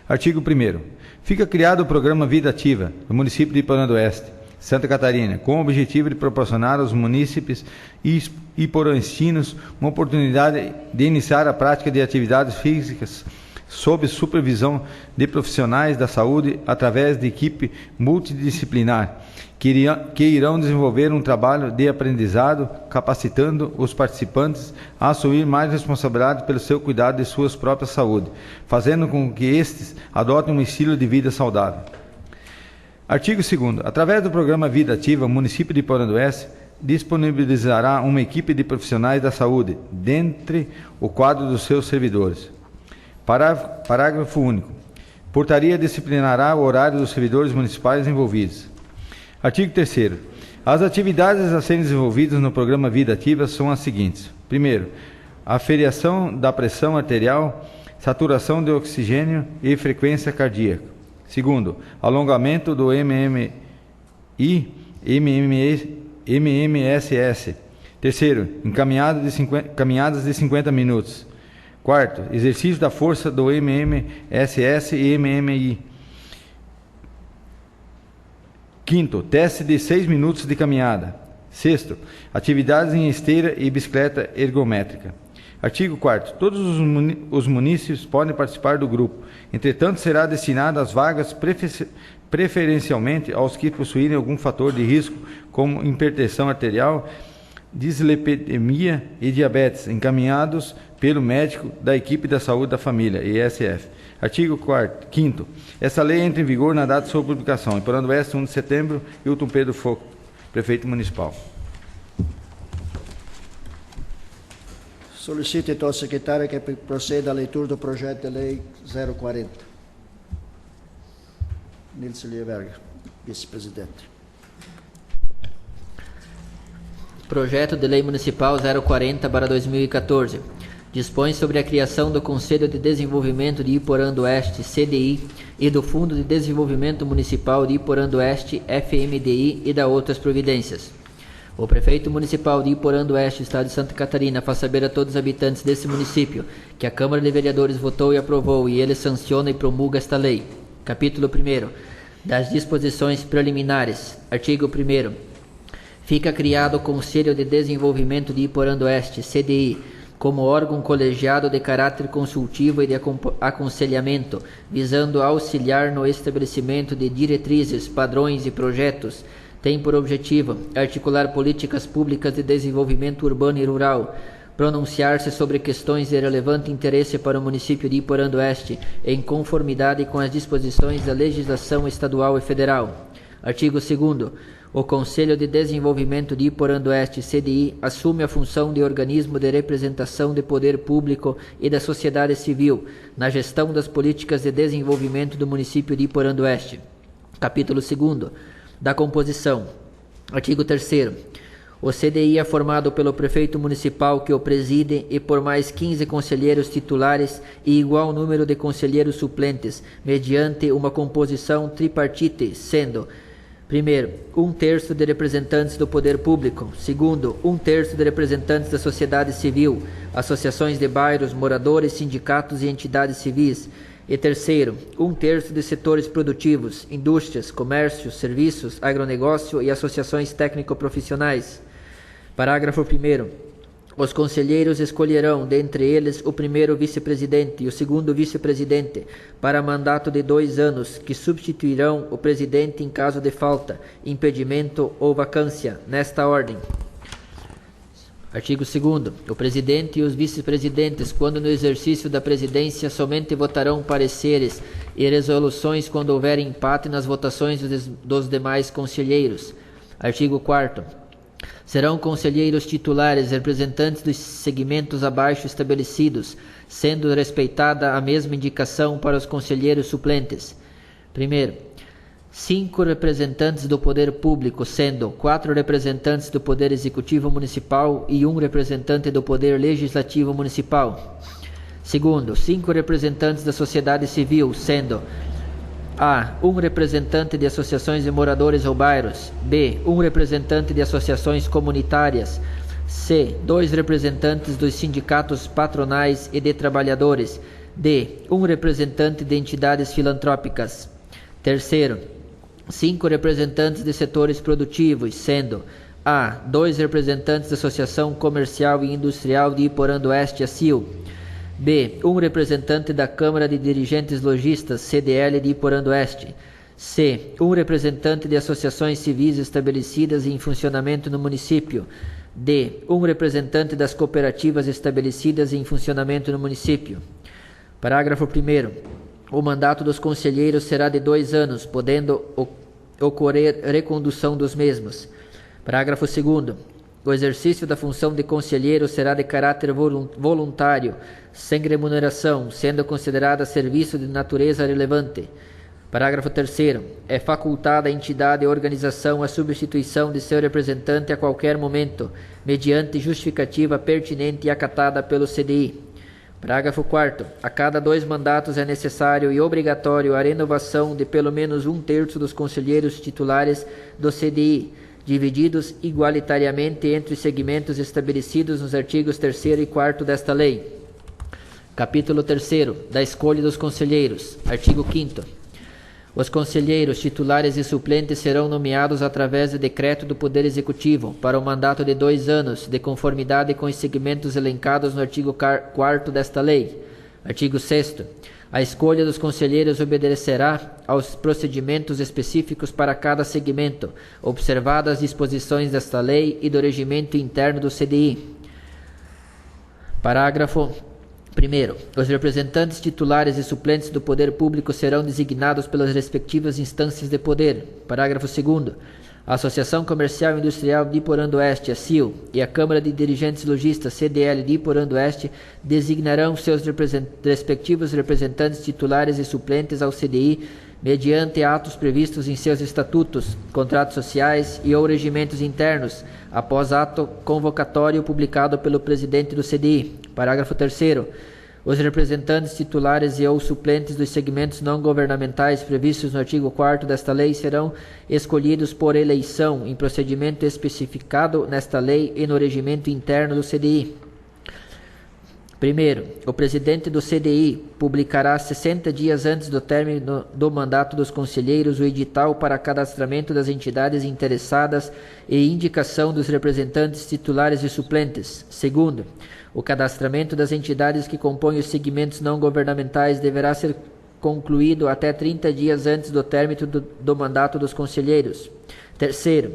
[SPEAKER 2] Artigo 1º. Fica criado o programa Vida Ativa do município de Iporã do Oeste, Santa Catarina, com o objetivo de proporcionar aos munícipes e iporantinos uma oportunidade de iniciar a prática de atividades físicas sob supervisão de profissionais da saúde através de equipe multidisciplinar, que irão desenvolver um trabalho de aprendizado, capacitando os participantes a assumir mais responsabilidade pelo seu cuidado de sua própria saúde, fazendo com que estes adotem um estilo de vida saudável. Artigo 2º. Através do programa Vida Ativa, o município de Iporã do Oeste disponibilizará uma equipe de profissionais da saúde, dentre o quadro dos seus servidores. Parágrafo único. Portaria disciplinará o horário dos servidores municipais envolvidos. Artigo 3º. As atividades a serem desenvolvidas no programa Vida Ativa são as seguintes. Primeiro, aferição da pressão arterial, saturação de oxigênio e frequência cardíaca. Segundo, alongamento do MMSS. Terceiro, caminhadas de 50 minutos. Quarto, exercício da força do MMSS e MMI. Quinto, teste de 6 minutos de caminhada. Sexto, atividades em esteira e bicicleta ergométrica. Artigo 4º. Todos os munícipes podem participar do grupo. Entretanto, será destinado as vagas preferencialmente aos que possuírem algum fator de risco, como hipertensão arterial, dislipidemia e diabetes, encaminhados pelo médico da equipe da saúde da família, ESF. Artigo 5º. Essa lei entra em vigor na data de sua publicação. Iporã do Oeste, 1 de setembro, Hilton Pedro Foco, prefeito municipal.
[SPEAKER 1] Solicito então ao secretário que proceda à leitura do projeto de lei 040. Nilson Lieberger, vice-presidente.
[SPEAKER 3] Projeto de Lei Municipal 040/2014. Dispõe sobre a criação do Conselho de Desenvolvimento de Iporã do Oeste, CDI, e do Fundo de Desenvolvimento Municipal de Iporã do Oeste, FMDI, e da outras providências. O prefeito municipal de Iporã do Oeste, Estado de Santa Catarina, faz saber a todos os habitantes desse município que a Câmara de Vereadores votou e aprovou e ele sanciona e promulga esta lei. Capítulo 1º. Das disposições preliminares. Artigo 1º. Fica criado o Conselho de Desenvolvimento de Iporã do Oeste, CDI, como órgão colegiado de caráter consultivo e de aconselhamento, visando auxiliar no estabelecimento de diretrizes, padrões e projetos. Tem por objetivo articular políticas públicas de desenvolvimento urbano e rural, pronunciar-se sobre questões de relevante interesse para o município de Iporã do Oeste, em conformidade com as disposições da legislação estadual e federal. Artigo 2º. O Conselho de Desenvolvimento de Iporã do Oeste, CDI, assume a função de organismo de representação de poder público e da sociedade civil na gestão das políticas de desenvolvimento do município de Iporã do Oeste. Capítulo 2º. Da composição. Artigo 3º. O CDI é formado pelo prefeito municipal que o preside e por mais 15 conselheiros titulares e igual número de conselheiros suplentes, mediante uma composição tripartite, sendo: primeiro, 1/3 de representantes do poder público. Segundo, 1/3 de representantes da sociedade civil, associações de bairros, moradores, sindicatos e entidades civis. E terceiro, 1/3 de setores produtivos, indústrias, comércio, serviços, agronegócio e associações técnico-profissionais. Parágrafo 1º. Os conselheiros escolherão, dentre eles, o primeiro vice-presidente e o segundo vice-presidente, para mandato de 2 anos, que substituirão o presidente em caso de falta, impedimento ou vacância, nesta ordem. Artigo 2º. O presidente e os vice-presidentes, quando no exercício da presidência, somente votarão pareceres e resoluções quando houver empate nas votações dos demais conselheiros. Artigo 4º. Serão conselheiros titulares representantes dos segmentos abaixo estabelecidos, sendo respeitada a mesma indicação para os conselheiros suplentes. Primeiro, 5 representantes do Poder Público, sendo 4 representantes do Poder Executivo Municipal e 1 representante do Poder Legislativo Municipal. Segundo, 5 representantes da sociedade civil, sendo: A. 1 representante de associações de moradores ou bairros. B. 1 representante de associações comunitárias. C. 2 representantes dos sindicatos patronais e de trabalhadores. D. 1 representante de entidades filantrópicas. Terceiro, 5 representantes de setores produtivos, sendo: A. 2 representantes da Associação Comercial e Industrial de Iporã do Oeste, ACIL. B. 1 representante da Câmara de Dirigentes Lojistas, CDL de Iporã do Oeste. C. 1 representante de associações civis estabelecidas e em funcionamento no município. D. 1 representante das cooperativas estabelecidas e em funcionamento no município. Parágrafo 1º. O mandato dos conselheiros será de 2 anos, podendo ocorrer recondução dos mesmos. Parágrafo 2º. O exercício da função de conselheiro será de caráter voluntário, sem remuneração, sendo considerada serviço de natureza relevante. Parágrafo 3º. É facultada à entidade ou organização a substituição de seu representante a qualquer momento, mediante justificativa pertinente e acatada pelo CDI. Parágrafo 4º. A cada 2 mandatos é necessário e obrigatório a renovação de pelo menos 1/3 dos conselheiros titulares do CDI, divididos igualitariamente entre os segmentos estabelecidos nos artigos 3º e 4º desta lei. Capítulo 3º. Da escolha dos conselheiros. Artigo 5º. Os conselheiros titulares e suplentes serão nomeados através de decreto do Poder Executivo para um mandato de 2 anos, de conformidade com os segmentos elencados no artigo 4º desta lei. Artigo 6º. A escolha dos conselheiros obedecerá aos procedimentos específicos para cada segmento, observadas as disposições desta lei e do regimento interno do CDI. Parágrafo 1º. Os representantes titulares e suplentes do poder público serão designados pelas respectivas instâncias de poder. Parágrafo 2º. A Associação Comercial e Industrial de Iporã do Oeste, a CIL, e a Câmara de Dirigentes Lojistas, CDL, de Iporã do Oeste, designarão seus respectivos representantes titulares e suplentes ao CDI mediante atos previstos em seus estatutos, contratos sociais e ou regimentos internos, após ato convocatório publicado pelo presidente do CDI. Parágrafo 3º. Os representantes titulares e ou suplentes dos segmentos não governamentais previstos no artigo 4º desta lei serão escolhidos por eleição em procedimento especificado nesta lei e no regimento interno do CDI. Primeiro, o presidente do CDI publicará 60 dias antes do término do mandato dos conselheiros o edital para cadastramento das entidades interessadas e indicação dos representantes titulares e suplentes. Segundo, o cadastramento das entidades que compõem os segmentos não governamentais deverá ser concluído até 30 dias antes do término do mandato dos conselheiros. Terceiro,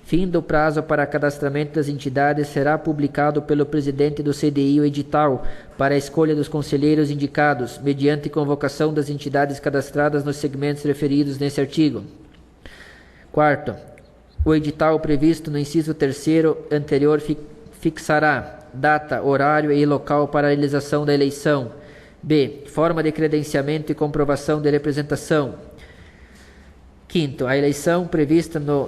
[SPEAKER 3] fim do prazo para cadastramento das entidades, será publicado pelo presidente do CDI o edital para a escolha dos conselheiros indicados, mediante convocação das entidades cadastradas nos segmentos referidos nesse artigo. Quarto, o edital previsto no inciso 3º anterior fixará data, horário e local para a realização da eleição. B. Forma de credenciamento e comprovação de representação. Quinto, a eleição prevista no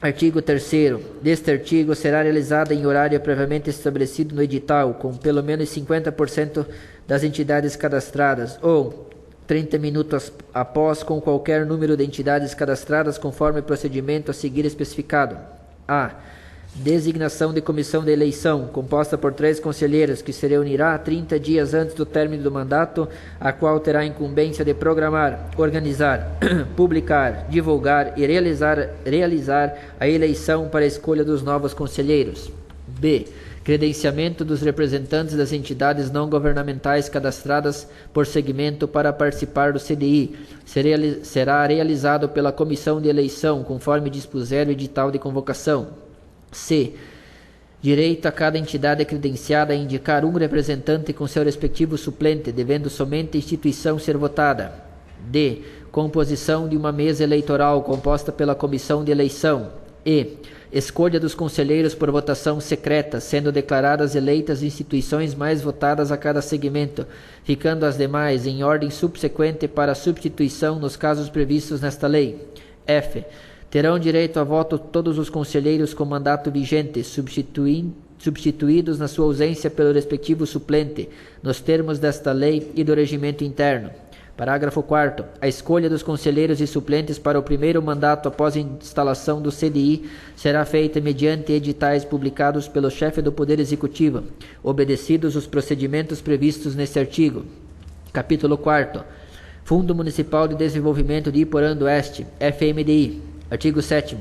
[SPEAKER 3] artigo 3º deste artigo será realizada em horário previamente estabelecido no edital, com pelo menos 50% das entidades cadastradas, ou 30 minutos após, com qualquer número de entidades cadastradas, conforme o procedimento a seguir especificado. A. Designação de comissão de eleição, composta por 3 conselheiros, que se reunirá 30 dias antes do término do mandato, a qual terá a incumbência de programar, organizar, publicar, divulgar e realizar a eleição para a escolha dos novos conselheiros. B. Credenciamento dos representantes das entidades não governamentais cadastradas por segmento para participar do CDI. Será realizado pela comissão de eleição, conforme dispuser o edital de convocação. C. Direito a cada entidade credenciada a indicar um representante com seu respectivo suplente, devendo somente a instituição ser votada. D. Composição de uma mesa eleitoral composta pela comissão de eleição. E. Escolha dos conselheiros por votação secreta, sendo declaradas eleitas instituições mais votadas a cada segmento, ficando as demais em ordem subsequente para substituição nos casos previstos nesta lei. F. Terão direito a voto todos os conselheiros com mandato vigente, substituídos na sua ausência pelo respectivo suplente, nos termos desta lei e do regimento interno. Parágrafo 4º. A escolha dos conselheiros e suplentes para o primeiro mandato após a instalação do CDI será feita mediante editais publicados pelo chefe do Poder Executivo, obedecidos os procedimentos previstos neste artigo. Capítulo 4º. Fundo Municipal de Desenvolvimento de Iporã do Oeste, FMDI. Artigo 7º.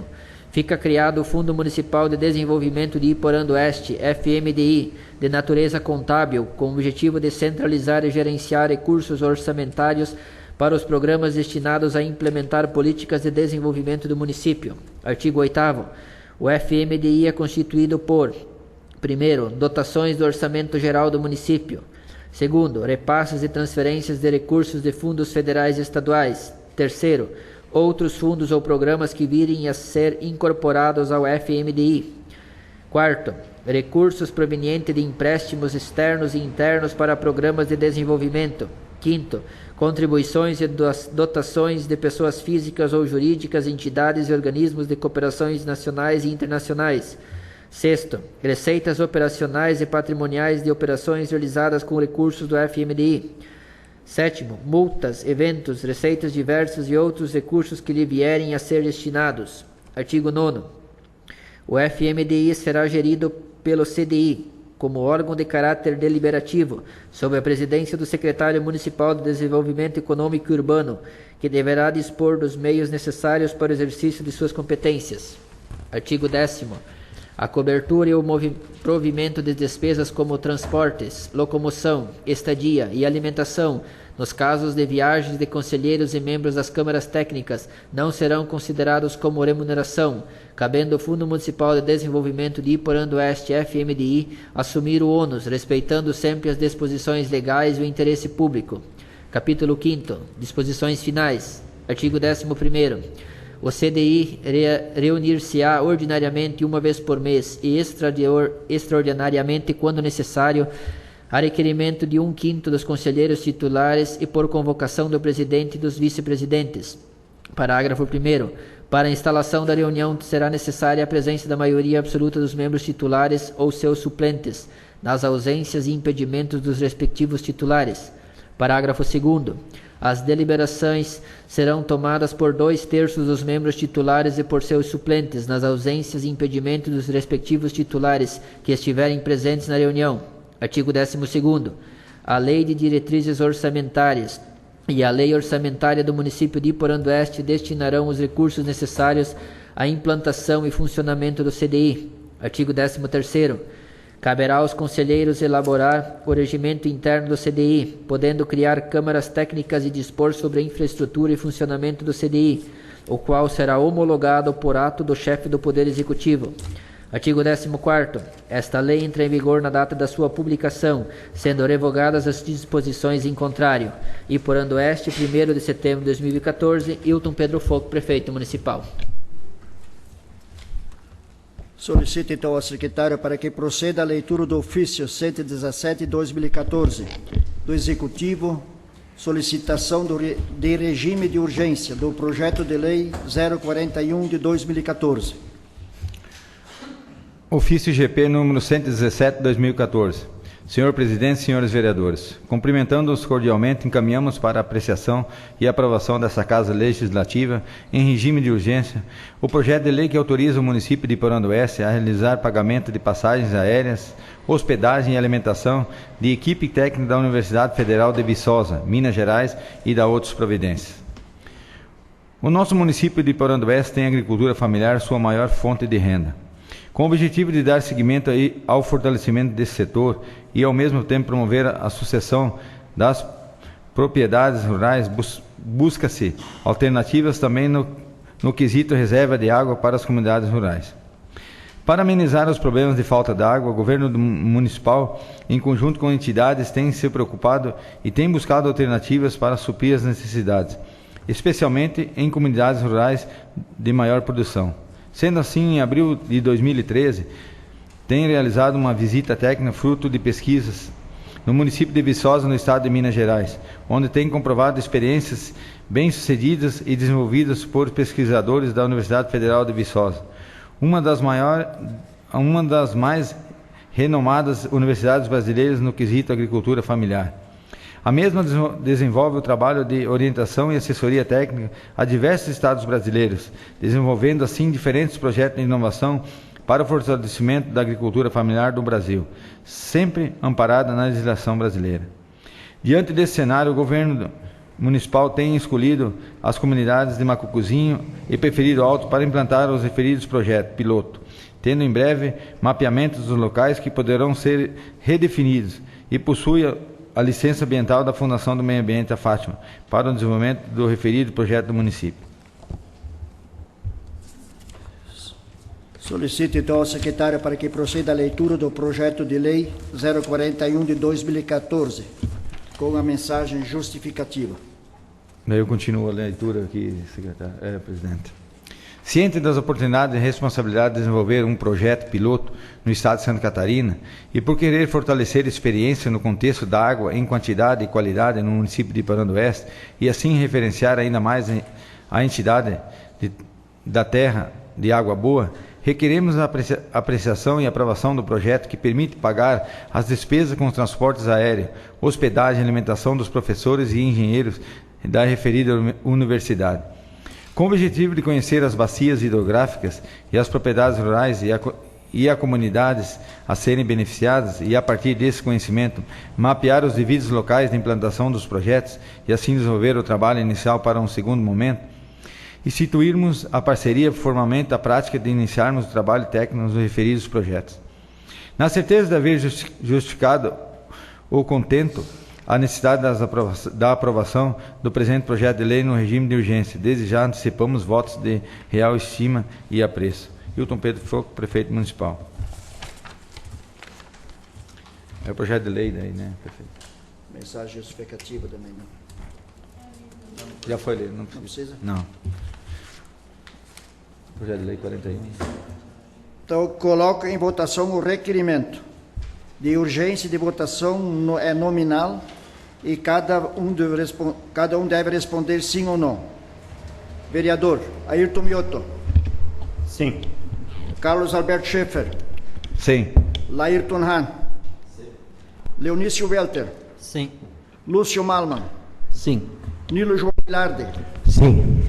[SPEAKER 3] Fica criado o Fundo Municipal de Desenvolvimento de Iporã do Oeste, FMDI, de natureza contábil, com o objetivo de centralizar e gerenciar recursos orçamentários para os programas destinados a implementar políticas de desenvolvimento do município. Artigo 8º. O FMDI é constituído por: primeiro, dotações do orçamento geral do município; segundo, repasses e transferências de recursos de fundos federais e estaduais; terceiro, outros fundos ou programas que virem a ser incorporados ao FMDI. Quarto, recursos provenientes de empréstimos externos e internos para programas de desenvolvimento. Quinto, contribuições e dotações de pessoas físicas ou jurídicas, entidades e organismos de cooperações nacionais e internacionais. Sexto, receitas operacionais e patrimoniais de operações realizadas com recursos do FMDI. Sétimo, multas, eventos, receitas diversas e outros recursos que lhe vierem a ser destinados. Artigo 9º. O FMDI será gerido pelo CDI, como órgão de caráter deliberativo, sob a presidência do secretário municipal de Desenvolvimento Econômico e Urbano, que deverá dispor dos meios necessários para o exercício de suas competências. Artigo 10º. A cobertura e o provimento de despesas como transportes, locomoção, estadia e alimentação Nos casos de viagens de conselheiros e membros das câmaras técnicas, não serão considerados como remuneração, cabendo o Fundo Municipal de Desenvolvimento de Iporã do Oeste, FMDI, assumir o ônus, respeitando sempre as disposições legais e o interesse público. Capítulo 5º. Disposições finais. Artigo 11º. O CDI reunir-se-á ordinariamente uma vez por mês e extraordinariamente, quando necessário, a requerimento de 1/5 dos conselheiros titulares e por convocação do presidente e dos vice-presidentes. Parágrafo 1º. Para a instalação da reunião será necessária a presença da maioria absoluta dos membros titulares ou seus suplentes, nas ausências e impedimentos dos respectivos titulares. Parágrafo 2º. As deliberações serão tomadas por 2/3 dos membros titulares e por seus suplentes, nas ausências e impedimentos dos respectivos titulares que estiverem presentes na reunião. Artigo 12º. A Lei de Diretrizes Orçamentárias e a Lei Orçamentária do Município de Iporã do Oeste destinarão os recursos necessários à implantação e funcionamento do CDI. Artigo 13º. Caberá aos conselheiros elaborar o regimento interno do CDI, podendo criar câmaras técnicas e dispor sobre a infraestrutura e funcionamento do CDI, o qual será homologado por ato do chefe do Poder Executivo. Artigo 14º. Esta lei entra em vigor na data da sua publicação, sendo revogadas as disposições em contrário. Iporã do Oeste, 1º de setembro de 2014. Hilton Pedro Foco, Prefeito Municipal.
[SPEAKER 1] Solicito então ao secretário para que proceda a leitura do ofício 117/2014 do Executivo, solicitação de regime de urgência do projeto de lei 041 de 2014.
[SPEAKER 2] Ofício GP número 117/2014. Senhor Presidente, senhores vereadores, cumprimentando-os cordialmente, encaminhamos para apreciação e aprovação dessa Casa Legislativa, em regime de urgência, o projeto de lei que autoriza o município de Iporã do Oeste a realizar pagamento de passagens aéreas, hospedagem e alimentação de equipe técnica da Universidade Federal de Viçosa, Minas Gerais, e da outras providências. O nosso município de Iporã do Oeste tem a agricultura familiar sua maior fonte de renda. Com o objetivo de dar seguimento ao fortalecimento desse setor e, ao mesmo tempo, promover a sucessão das propriedades rurais, busca-se alternativas também no quesito reserva de água para as comunidades rurais. Para amenizar os problemas de falta de água, o governo municipal, em conjunto com entidades, tem se preocupado e tem buscado alternativas para suprir as necessidades, especialmente em comunidades rurais de maior produção. Sendo assim, em abril de 2013, tem realizado uma visita técnica fruto de pesquisas no município de Viçosa, no estado de Minas Gerais, onde tem comprovado experiências bem-sucedidas e desenvolvidas por pesquisadores da Universidade Federal de Viçosa, uma das mais renomadas universidades brasileiras no quesito agricultura familiar. A mesma desenvolve o trabalho de orientação e assessoria técnica a diversos estados brasileiros, desenvolvendo assim diferentes projetos de inovação para o fortalecimento da agricultura familiar do Brasil, sempre amparada na legislação brasileira. Diante desse cenário, o governo municipal tem escolhido as comunidades de Macucuzinho e Preferido Alto para implantar os referidos projetos piloto, tendo em breve mapeamentos dos locais que poderão ser redefinidos e possui a licença ambiental da Fundação do Meio Ambiente, a Fátima, para o desenvolvimento do referido projeto do município.
[SPEAKER 1] Solicito então ao secretário para que proceda a leitura do projeto de lei 041 de 2014, com a mensagem justificativa.
[SPEAKER 2] Eu continuo a leitura aqui, secretário. Presidente. Ciente das oportunidades e responsabilidade de desenvolver um projeto piloto no estado de Santa Catarina e por querer fortalecer a experiência no contexto da água em quantidade e qualidade no município de Iporã do Oeste e assim referenciar ainda mais a entidade da terra de água boa, requeremos a apreciação e aprovação do projeto que permite pagar as despesas com os transportes aéreos, hospedagem e alimentação dos professores e engenheiros da referida universidade. Com o objetivo de conhecer as bacias hidrográficas e as propriedades rurais e a comunidades a serem beneficiadas e, a partir desse conhecimento, mapear os devidos locais de implantação dos projetos e assim desenvolver o trabalho inicial para um segundo momento, instituirmos a parceria formalmente a prática de iniciarmos o trabalho técnico nos referidos projetos. Na certeza de haver justificado o contento a necessidade da aprovação do presente projeto de lei no regime de urgência. Desde já antecipamos votos de real estima e apreço. Hilton Pedro Foco, prefeito municipal. É o projeto de lei daí, né, prefeito?
[SPEAKER 1] Mensagem justificativa também, não?
[SPEAKER 2] Já foi lido, não
[SPEAKER 1] Não
[SPEAKER 2] precisa?
[SPEAKER 1] precisa?
[SPEAKER 2] Não. Projeto de lei 41.
[SPEAKER 1] Então, coloco em votação o requerimento de urgência de votação, é nominal, e cada um deve responder sim ou não. Vereador Ayrton Mioto.
[SPEAKER 5] Sim.
[SPEAKER 1] Carlos Alberto Schaeffer.
[SPEAKER 2] Sim.
[SPEAKER 1] Laírton Hahn. Sim. Leonício Welter.
[SPEAKER 3] Sim.
[SPEAKER 1] Lúcio Malman.
[SPEAKER 4] Sim.
[SPEAKER 1] Nilo João Bilardi.
[SPEAKER 4] Sim.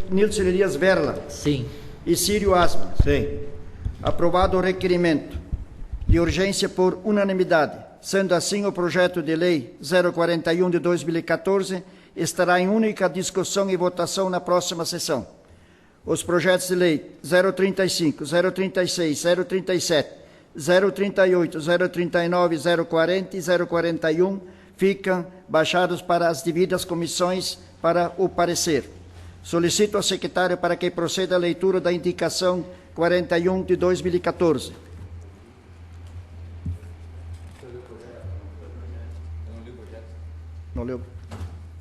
[SPEAKER 1] Nilson Elias Verla.
[SPEAKER 3] Sim.
[SPEAKER 1] E Círio Asma.
[SPEAKER 5] Sim.
[SPEAKER 1] Aprovado o requerimento de urgência por unanimidade. Sendo assim, o projeto de lei 041 de 2014 estará em única discussão e votação na próxima sessão. Os projetos de lei 035, 036, 037, 038, 039, 040 e 041 ficam baixados para as devidas comissões para o parecer. Solicito ao secretário para que proceda a leitura da indicação 41 de 2014. Não leu?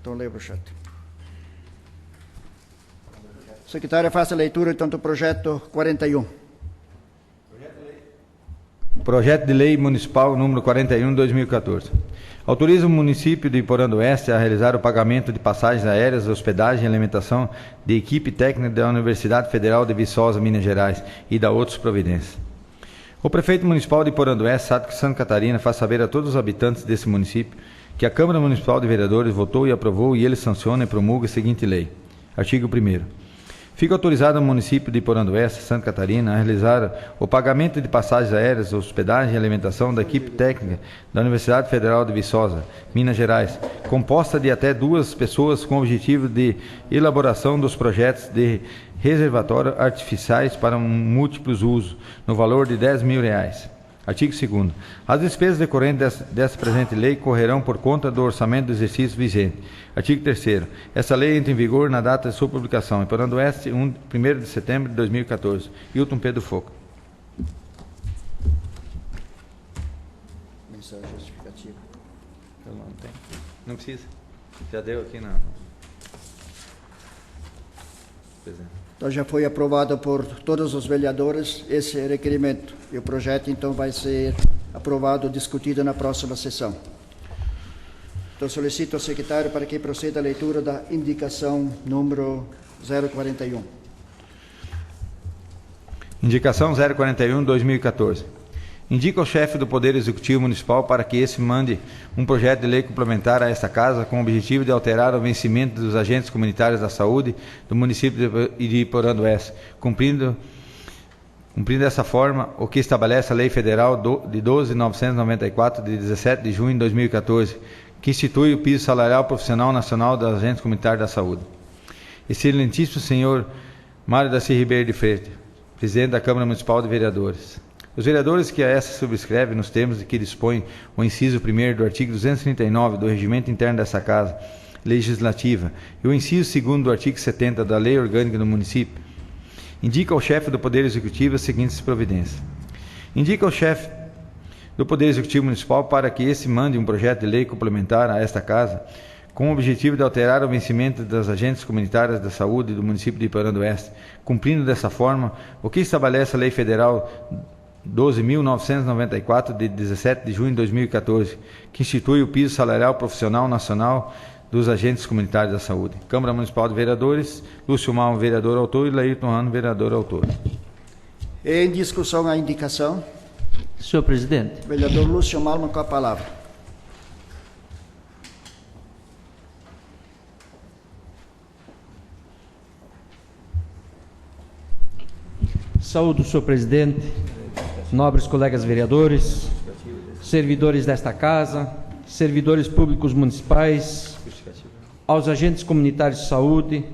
[SPEAKER 1] Então leu o projeto. Secretário, faça a leitura então do projeto 41.
[SPEAKER 2] Projeto de lei municipal número 41 de 2014. Autoriza o município de Iporã do Oeste a realizar o pagamento de passagens aéreas, hospedagem e alimentação de equipe técnica da Universidade Federal de Viçosa, Minas Gerais, e da outras providências. O prefeito municipal de Iporã do Oeste, Santa Catarina, faz saber a todos os habitantes desse município que a Câmara Municipal de Vereadores votou e aprovou e ele sanciona e promulga a seguinte lei. Artigo 1º. Fica autorizado o município de Iporã do Oeste, Santa Catarina, a realizar o pagamento de passagens aéreas, hospedagem e alimentação da equipe técnica da Universidade Federal de Viçosa, Minas Gerais, composta de até 2 pessoas com o objetivo de elaboração dos projetos de reservatório artificiais para múltiplos usos, no valor de R$10 mil. Artigo 2º. As despesas decorrentes dessa presente lei correrão por conta do orçamento do exercício vigente. Artigo 3º. Essa lei entra em vigor na data de sua publicação. Iporã do Oeste, 1º de setembro de 2014. Hilton Pedro Foco.
[SPEAKER 1] Mensagem justificativa.
[SPEAKER 2] Não precisa. Já deu aqui na...
[SPEAKER 1] Então já foi aprovado por todos os vereadores esse requerimento. E o projeto então vai ser aprovado, discutido na próxima sessão. Então solicito ao secretário para que proceda a leitura da indicação número 041.
[SPEAKER 2] Indicação 041, 2014. Indica ao chefe do Poder Executivo Municipal para que esse mande um projeto de lei complementar a esta Casa com o objetivo de alterar o vencimento dos agentes comunitários da saúde do município de Iporã do Oeste, cumprindo dessa forma o que estabelece a Lei Federal de 12.994, de 17 de junho de 2014, que institui o piso salarial profissional nacional dos agentes comunitários da saúde. Excelentíssimo senhor Mário Daci Ribeiro de Freitas, presidente da Câmara Municipal de Vereadores. Os vereadores que a essa subscrevem nos termos de que dispõe o inciso 1º do artigo 239 do Regimento Interno dessa Casa Legislativa e o inciso 2º do artigo 70 da Lei Orgânica do Município, indica ao chefe do Poder Executivo as seguintes providências. Indica ao chefe do Poder Executivo Municipal para que esse mande um projeto de lei complementar a esta Casa com o objetivo de alterar o vencimento das agentes comunitárias da saúde do município de Iporã do Oeste, cumprindo dessa forma o que estabelece a Lei Federal 12.994, de 17 de junho de 2014, que institui o piso salarial profissional nacional dos agentes comunitários da saúde. Câmara Municipal de Vereadores, Lúcio Malman, vereador autor, e Laírton Hahn, vereador autor.
[SPEAKER 1] Em discussão a indicação.
[SPEAKER 4] Senhor presidente.
[SPEAKER 1] Vereador Lúcio Malman com a palavra.
[SPEAKER 4] Saúdo o senhor presidente, nobres colegas vereadores, servidores desta Casa, servidores públicos municipais, aos agentes comunitários de saúde,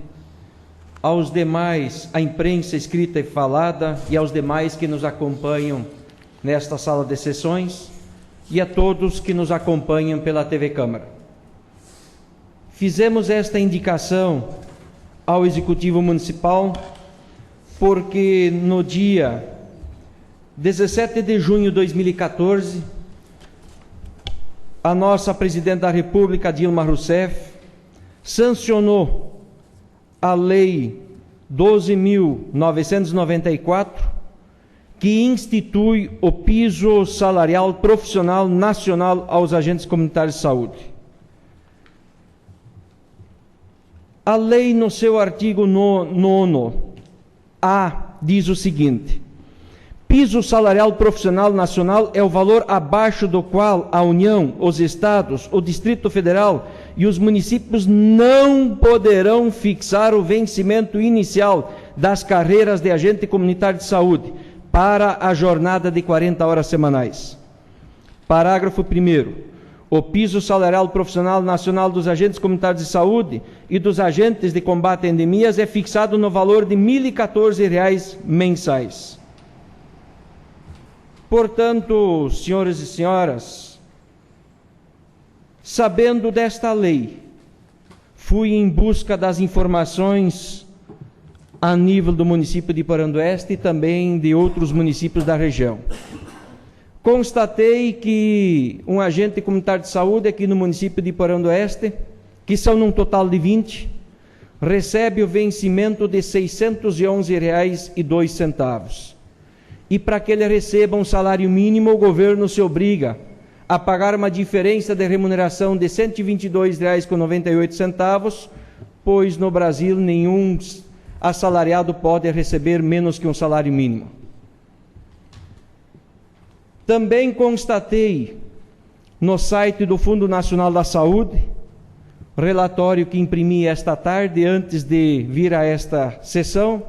[SPEAKER 4] aos demais, à imprensa escrita e falada e aos demais que nos acompanham nesta sala de sessões. e a todos que nos acompanham pela TV Câmara. Fizemos esta indicação ao Executivo Municipal porque no dia 17 de junho de 2014, a nossa Presidente da República, Dilma Rousseff, sancionou a Lei 12.994, que institui o piso salarial profissional nacional aos agentes comunitários de saúde. A lei, no seu artigo 9A, diz o seguinte: piso salarial profissional nacional é o valor abaixo do qual a União, os Estados, o Distrito Federal e os municípios não poderão fixar o vencimento inicial das carreiras de agente comunitário de saúde para a jornada de 40 horas semanais. Parágrafo 1º. O piso salarial profissional nacional dos agentes comunitários de saúde e dos agentes de combate a endemias é fixado no valor de R$ 1.014 mensais. Portanto, senhores e senhoras, sabendo desta lei, fui em busca das informações a nível do município de Iporã-do-Oeste e também de outros municípios da região. Constatei que um agente comunitário de saúde aqui no município de Iporã-do-Oeste, que são num total de 20, recebe o vencimento de R$ 611,02. E para que ele receba um salário mínimo, o governo se obriga a pagar uma diferença de remuneração de R$ 122,98, pois no Brasil nenhum assalariado pode receber menos que um salário mínimo. Também constatei no site do Fundo Nacional da Saúde, relatório que imprimi esta tarde antes de vir a esta sessão,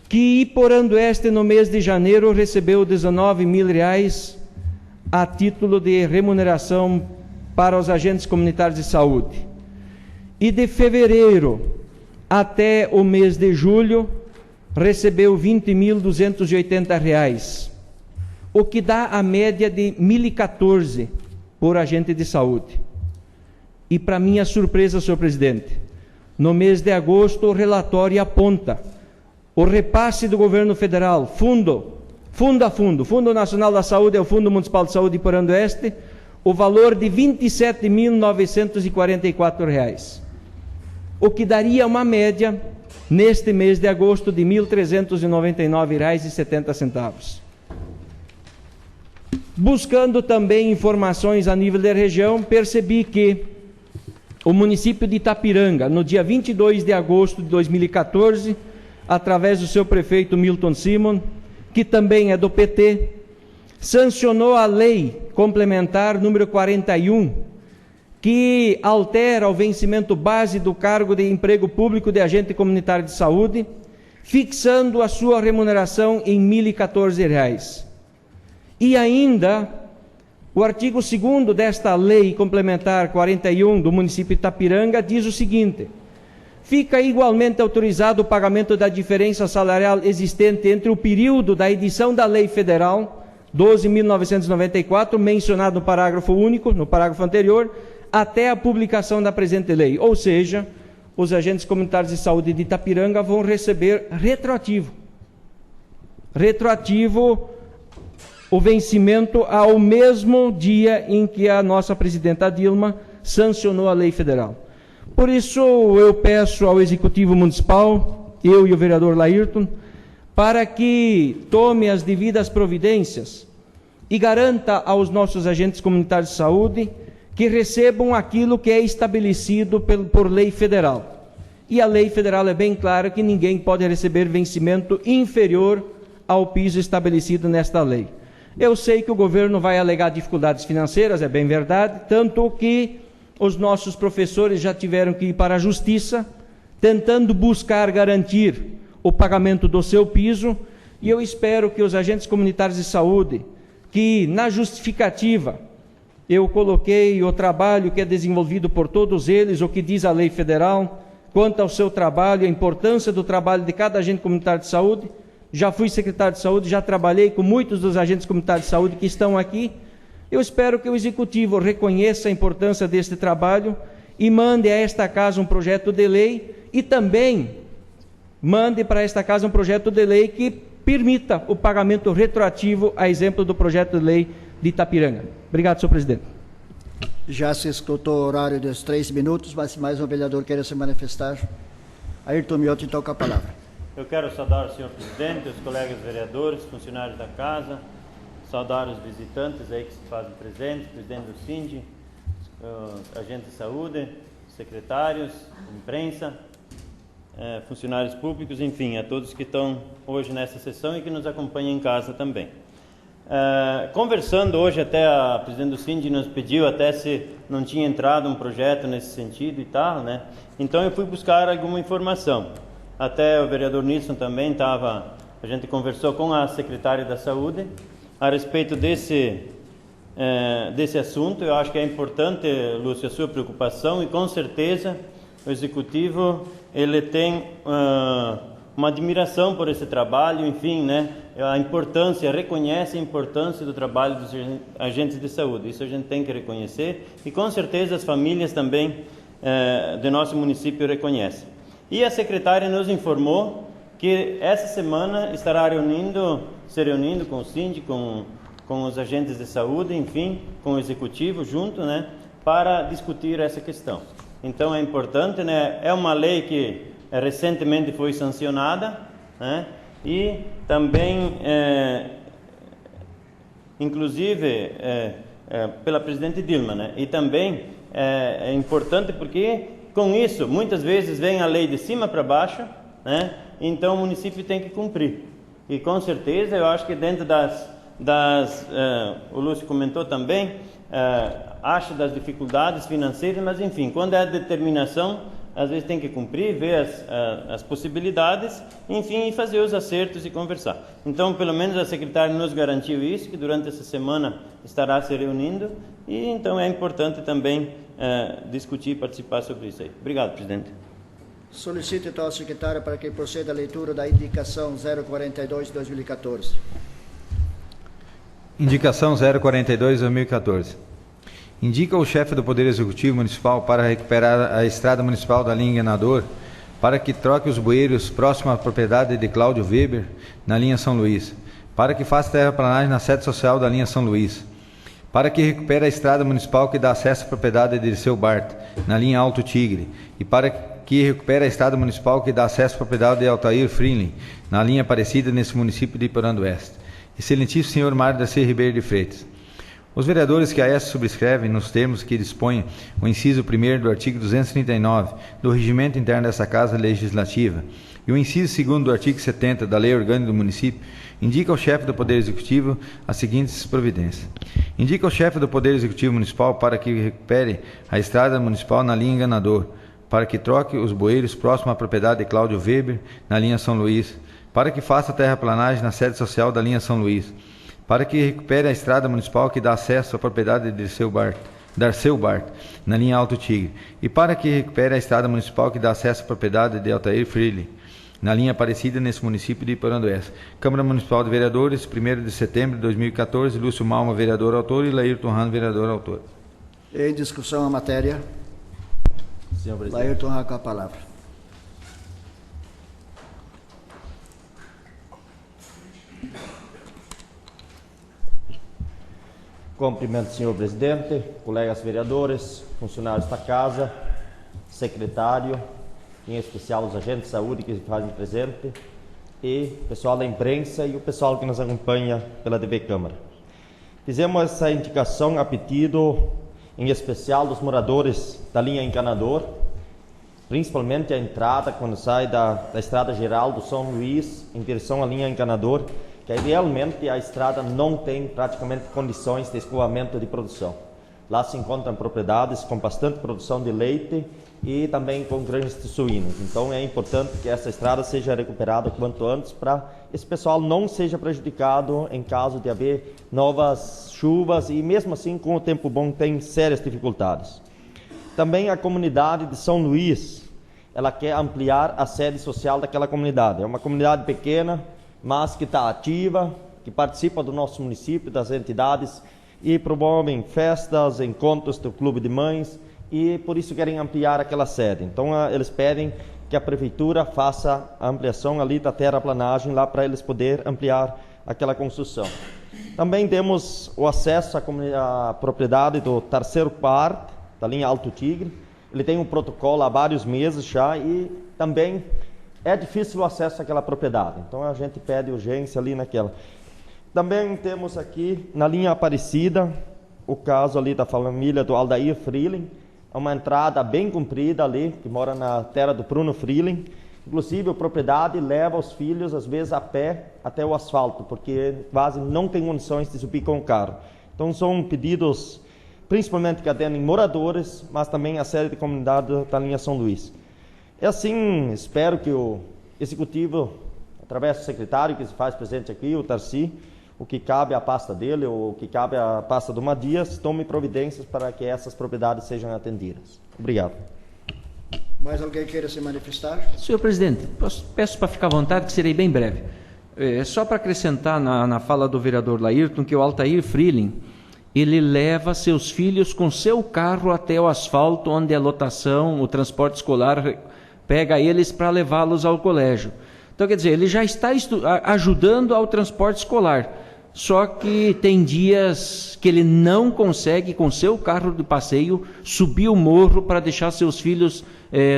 [SPEAKER 4] que Iporã-do-Oeste no mês de janeiro recebeu R$ 19.000 a título de remuneração para os agentes comunitários de saúde. E de fevereiro até o mês de julho recebeu R$ 20.280, o que dá a média de R$ 1.014 por agente de saúde. E para minha surpresa, senhor presidente, no mês de agosto o relatório aponta o repasse do governo federal, Fundo Nacional da Saúde é o Fundo Municipal de Saúde de Iporã-do-Oeste, o valor de R$ 27.944, o que daria uma média, neste mês de agosto, de R$ 1.399,70. Buscando também informações a nível da região, percebi que o município de Itapiranga, no dia 22 de agosto de 2014, através do seu prefeito Milton Simon, que também é do PT, sancionou a lei complementar número 41, que altera o vencimento base do cargo de emprego público de agente comunitário de saúde, fixando a sua remuneração em R$ 1.014. E ainda, o artigo 2º desta lei complementar 41 do município de Itapiranga diz o seguinte: fica igualmente autorizado o pagamento da diferença salarial existente entre o período da edição da Lei Federal 12.994, mencionado no parágrafo único, no parágrafo anterior, até a publicação da presente lei. Ou seja, os agentes comunitários de saúde de Itapiranga vão receber retroativo o vencimento ao mesmo dia em que a nossa presidenta Dilma sancionou a lei federal. Por isso, eu peço ao Executivo Municipal, eu e o vereador Laírton, para que tome as devidas providências e garanta aos nossos agentes comunitários de saúde que recebam aquilo que é estabelecido por lei federal. E a lei federal é bem clara que ninguém pode receber vencimento inferior ao piso estabelecido nesta lei. Eu sei que o governo vai alegar dificuldades financeiras, é bem verdade, tanto que os nossos professores já tiveram que ir para a justiça, tentando buscar garantir o pagamento do seu piso, e eu espero que os agentes comunitários de saúde, que na justificativa eu coloquei o trabalho que é desenvolvido por todos eles, o que diz a lei federal, quanto ao seu trabalho, a importância do trabalho de cada agente comunitário de saúde. Já fui secretário de saúde, já trabalhei com muitos dos agentes comunitários de saúde que estão aqui, Eu espero que o Executivo reconheça a importância deste trabalho e mande a esta Casa um projeto de lei e também mande para esta Casa um projeto de lei que permita o pagamento retroativo, a exemplo do projeto de lei de Itapiranga. Obrigado, senhor presidente.
[SPEAKER 1] Já se escutou o horário dos 3 minutos, mas se mais um vereador queira se manifestar, Ayrton Miotti toca a palavra.
[SPEAKER 5] Eu quero saudar o senhor presidente, os colegas vereadores, funcionários da casa, saudar os visitantes aí que se fazem presentes, presidente do Sindi, agentes de saúde, secretários, imprensa, funcionários públicos, enfim, a todos que estão hoje nessa sessão e que nos acompanham em casa também. Conversando hoje, até a presidente do Sindi nos pediu até se não tinha entrado um projeto nesse sentido e tal, né? Então eu fui buscar alguma informação. Até o vereador Nilson também estava, a gente conversou com a secretária da Saúde a respeito desse assunto. Eu acho que é importante, Lúcio, a sua preocupação, e com certeza o Executivo ele tem uma admiração por esse trabalho, enfim, né? A importância, reconhece a importância do trabalho dos agentes de saúde. Isso a gente tem que reconhecer e com certeza as famílias também do nosso município reconhecem. E a secretária nos informou que essa semana estará se reunindo com o Sindi, com os agentes de saúde, enfim, com o Executivo junto, né, para discutir essa questão. Então é importante, né, é uma lei que recentemente foi sancionada, né, e também, inclusive, pela presidente Dilma, né, e também é importante porque com isso muitas vezes vem a lei de cima para baixo, né, então o município tem que cumprir. E com certeza eu acho que dentro o Lúcio comentou também, acha das dificuldades financeiras, mas enfim, quando é a determinação, às vezes tem que cumprir, ver as possibilidades, enfim, e fazer os acertos e conversar. Então, pelo menos a secretária nos garantiu isso, que durante essa semana estará se reunindo, e então é importante também discutir e participar sobre isso aí. Obrigado, presidente.
[SPEAKER 1] Solicito então ao secretário para que proceda a leitura da indicação 042/2014.
[SPEAKER 2] Indicação 042/2014. Indica o chefe do Poder Executivo Municipal para recuperar a estrada municipal da linha Enganador, para que troque os bueiros próximo à propriedade de Cláudio Weber, na linha São Luís, para que faça terraplanagem na sede social da linha São Luís, para que recupere a estrada municipal que dá acesso à propriedade de Dirceu Bart, na linha Alto Tigre, e para que recupere a estrada municipal que dá acesso à propriedade de Altair Frinley, na linha Aparecida, nesse município de Iporã do Oeste. Excelentíssimo senhor Mário da C. Ribeiro de Freitas. Os vereadores que a esta subscrevem nos termos que dispõe o inciso 1º do artigo 239 do Regimento Interno dessa Casa Legislativa e o inciso 2º do artigo 70 da Lei Orgânica do Município, indica ao chefe do Poder Executivo as seguintes providências. Indica ao chefe do Poder Executivo Municipal para que recupere a estrada municipal na linha Enganador, para que troque os bueiros próximo à propriedade de Cláudio Weber, na linha São Luís, para que faça terraplanagem na sede social da linha São Luís, para que recupere a estrada municipal que dá acesso à propriedade de Dirceu Bart, na linha Alto Tigre, e para que recupere a estrada municipal que dá acesso à propriedade de Altair Freely, na linha Aparecida, nesse município de Iporã do Oeste. Câmara Municipal de Vereadores, 1º de setembro de 2014, Lúcio Malma, vereador autor, e Laírton Rano, vereador autor.
[SPEAKER 1] Em discussão a matéria.
[SPEAKER 6] Senhor presidente.
[SPEAKER 1] Laírton Rano com a palavra.
[SPEAKER 6] Cumprimento, senhor presidente, colegas vereadores, funcionários da casa, secretário, em especial os agentes de saúde que se fazem presente, e pessoal da imprensa e o pessoal que nos acompanha pela TV Câmara. Fizemos essa indicação a pedido, em especial, dos moradores da linha Enganador, principalmente a entrada quando sai da estrada geral do São Luís em direção à linha Enganador, que realmente a estrada não tem praticamente condições de escoamento de produção. Lá se encontram propriedades com bastante produção de leite e também com granjas de suínos. Então é importante que essa estrada seja recuperada quanto antes para esse pessoal não seja prejudicado em caso de haver novas chuvas e mesmo assim com o tempo bom tem sérias dificuldades. Também a comunidade de São Luís, ela quer ampliar a sede social daquela comunidade. É uma comunidade pequena, mas que está ativa, que participa do nosso município, das entidades e promovem festas, encontros do clube de mães, e por isso querem ampliar aquela sede. Então eles pedem que a prefeitura faça a ampliação ali da terraplanagem lá para eles poderem ampliar aquela construção. Também temos o acesso à propriedade do terceiro par da linha Alto Tigre. Ele tem um protocolo há vários meses já e também é difícil o acesso àquela propriedade. Então a gente pede urgência ali naquela. Também temos aqui na linha Aparecida o caso ali da família do Aldair Freeling. É uma entrada bem comprida ali, que mora na terra do Bruno Freeling. Inclusive a propriedade leva os filhos às vezes a pé até o asfalto, porque quase não tem condições de subir com o carro. Então são pedidos principalmente que atendem moradores, mas também a sede de comunidade da linha São Luís. E assim, espero que o Executivo, através do secretário que se faz presente aqui, o Tarci, o que cabe à pasta dele, ou o que cabe à pasta do Madias, tome providências para que essas propriedades sejam atendidas. Obrigado.
[SPEAKER 1] Mais alguém queira se manifestar?
[SPEAKER 4] Senhor presidente, peço para ficar à vontade, que serei bem breve. Só para acrescentar na fala do vereador Laírton, que o Altair Freeling, ele leva seus filhos com seu carro até o asfalto, onde a lotação, o transporte escolar pega eles para levá-los ao colégio. Então, quer dizer, ele já está ajudando ao transporte escolar, só que tem dias que ele não consegue, com seu carro de passeio, subir o morro para deixar seus filhos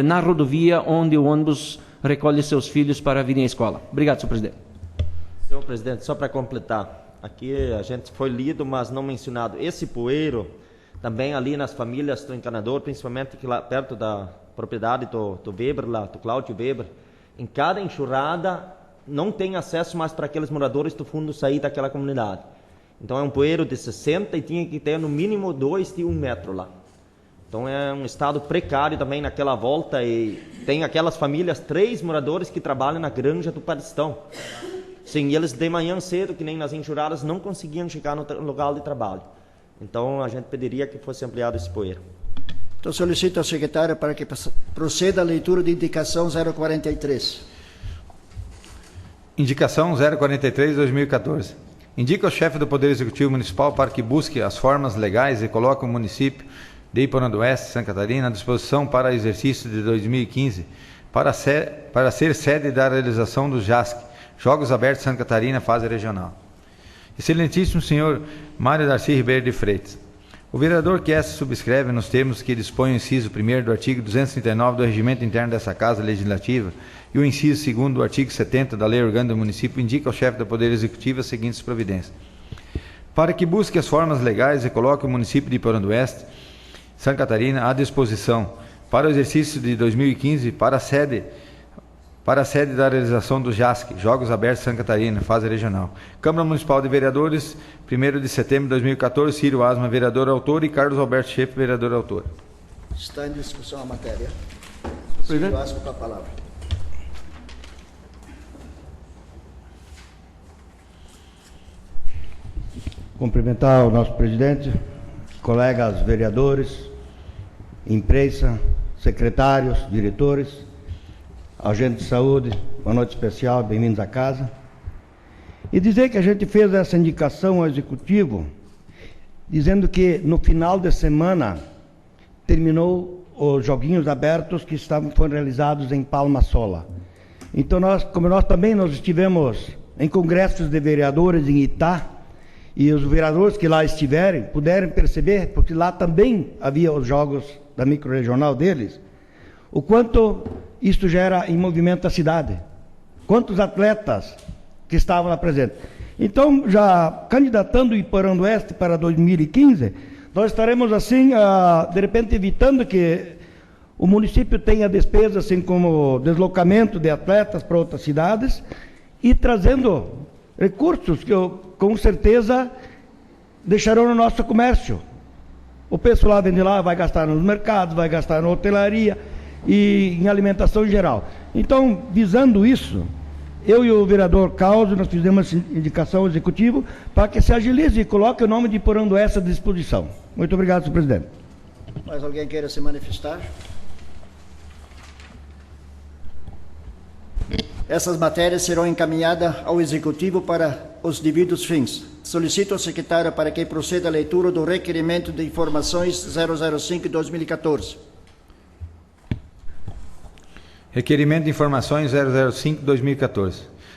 [SPEAKER 4] na rodovia, onde o ônibus recolhe seus filhos para virem à escola. Obrigado, senhor presidente.
[SPEAKER 6] Senhor presidente, só para completar, aqui a gente foi lido, mas não mencionado, esse poeiro, também ali nas famílias do encanador, principalmente aqui lá perto da propriedade do Weber, lá, do Cláudio Weber, em cada enxurrada não tem acesso mais para aqueles moradores do fundo sair daquela comunidade. Então é um poeiro de 60 e tinha que ter no mínimo 2 de 1 metro lá. Então é um estado precário também naquela volta, e tem aquelas famílias, 3 moradores que trabalham na granja do Paristão. Sim, eles de manhã cedo, que nem nas enxurradas, não conseguiam chegar no local de trabalho. Então a gente pediria que fosse ampliado esse poeiro.
[SPEAKER 1] Então solicito ao secretário para que proceda a leitura de indicação 043.
[SPEAKER 2] Indicação 043/2014. Indica o chefe do Poder Executivo Municipal para que busque as formas legais e coloque o município de Iporã do Oeste, Santa Catarina, à disposição para exercício de 2015, para ser sede da realização do JASC, Jogos Abertos Santa Catarina, fase regional. Excelentíssimo senhor Mário Darcy Ribeiro de Freitas, o vereador que essa subscreve nos termos que dispõe o inciso 1º do artigo 239 do Regimento Interno dessa Casa Legislativa e o inciso 2º do artigo 70 da Lei Orgânica do Município, indica ao chefe do Poder Executivo as seguintes providências. Para que busque as formas legais e coloque o município de Iporã do Oeste, Santa Catarina, à disposição para o exercício de 2015 para a sede da realização do JASC, Jogos Abertos Santa Catarina, fase regional. Câmara Municipal de Vereadores, 1º de setembro de 2014, Ciro Asma, vereador autor, e Carlos Alberto Schaefer, vereador autor.
[SPEAKER 1] Está em discussão a matéria.
[SPEAKER 4] Presidente.
[SPEAKER 1] Ciro Asma, com a palavra.
[SPEAKER 7] Cumprimentar o nosso presidente, colegas vereadores, imprensa, secretários, diretores, agente de saúde, uma noite especial, bem-vindos à casa. E dizer que a gente fez essa indicação ao Executivo, dizendo que no final de semana terminou os joguinhos abertos que foram realizados em Palma Sola. Então nós estivemos em congressos de vereadores em Itá, e os vereadores que lá estiverem puderam perceber, porque lá também havia os jogos da microrregional deles, o quanto isto gera em movimento a cidade. Quantos atletas que estavam lá presentes. Então, já candidatando o Iporã do Oeste para 2015, nós estaremos assim, de repente, evitando que o município tenha despesas, assim como deslocamento de atletas para outras cidades, e trazendo recursos que com certeza deixarão no nosso comércio. O pessoal lá vende lá, vai gastar nos mercados, vai gastar na hotelaria e em alimentação em geral. Então, visando isso, eu e o vereador Causo, nós fizemos essa indicação ao Executivo para que se agilize e coloque o nome de Iporã do Oeste à disposição. Muito obrigado, senhor presidente.
[SPEAKER 1] Mais alguém queira se manifestar? Essas matérias serão encaminhadas ao Executivo para os devidos fins. Solicito ao secretário para que proceda a leitura do requerimento de informações 005-2014.
[SPEAKER 2] Requerimento de informações 005-2014.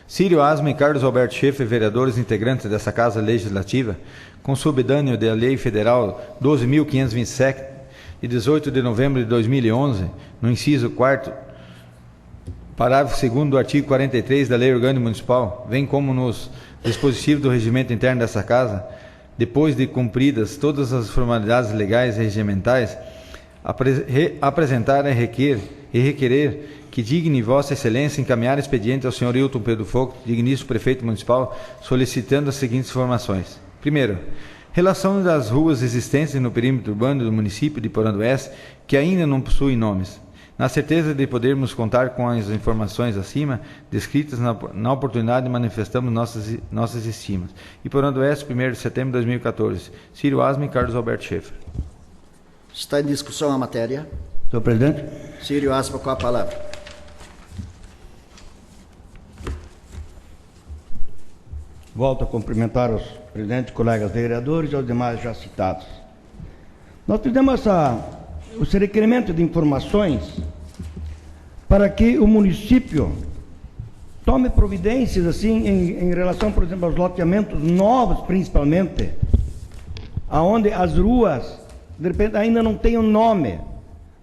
[SPEAKER 2] Círio Asma e Carlos Alberto Schaeffer, vereadores integrantes dessa Casa Legislativa, com subdâneo da Lei Federal 12.527, de 18 de novembro de 2011, no inciso 4º, parágrafo 2º do artigo 43 da Lei Orgânica Municipal, bem como nos dispositivos do regimento interno dessa Casa, depois de cumpridas todas as formalidades legais e regimentais, apresentar e requerer que digne Vossa Excelência encaminhar expediente ao senhor Hilton Pedro Fogo, digníssimo prefeito municipal, solicitando as seguintes informações. Primeiro, relação das ruas existentes no perímetro urbano do município de Iporã do Oeste, que ainda não possuem nomes. Na certeza de podermos contar com as informações acima descritas, na oportunidade manifestamos nossas estimas. Iporã do Oeste, 1º de setembro de 2014. Círio Asma e Carlos Alberto Schaeffer.
[SPEAKER 1] Está em discussão a matéria.
[SPEAKER 7] Senhor presidente.
[SPEAKER 1] Círio Asma, com a palavra.
[SPEAKER 7] Volto a cumprimentar os presidentes, colegas vereadores e os demais já citados. Nós fizemos esse requerimento de informações para que o município tome providências assim em relação, por exemplo, aos loteamentos novos, principalmente, aonde as ruas de repente ainda não têm um nome,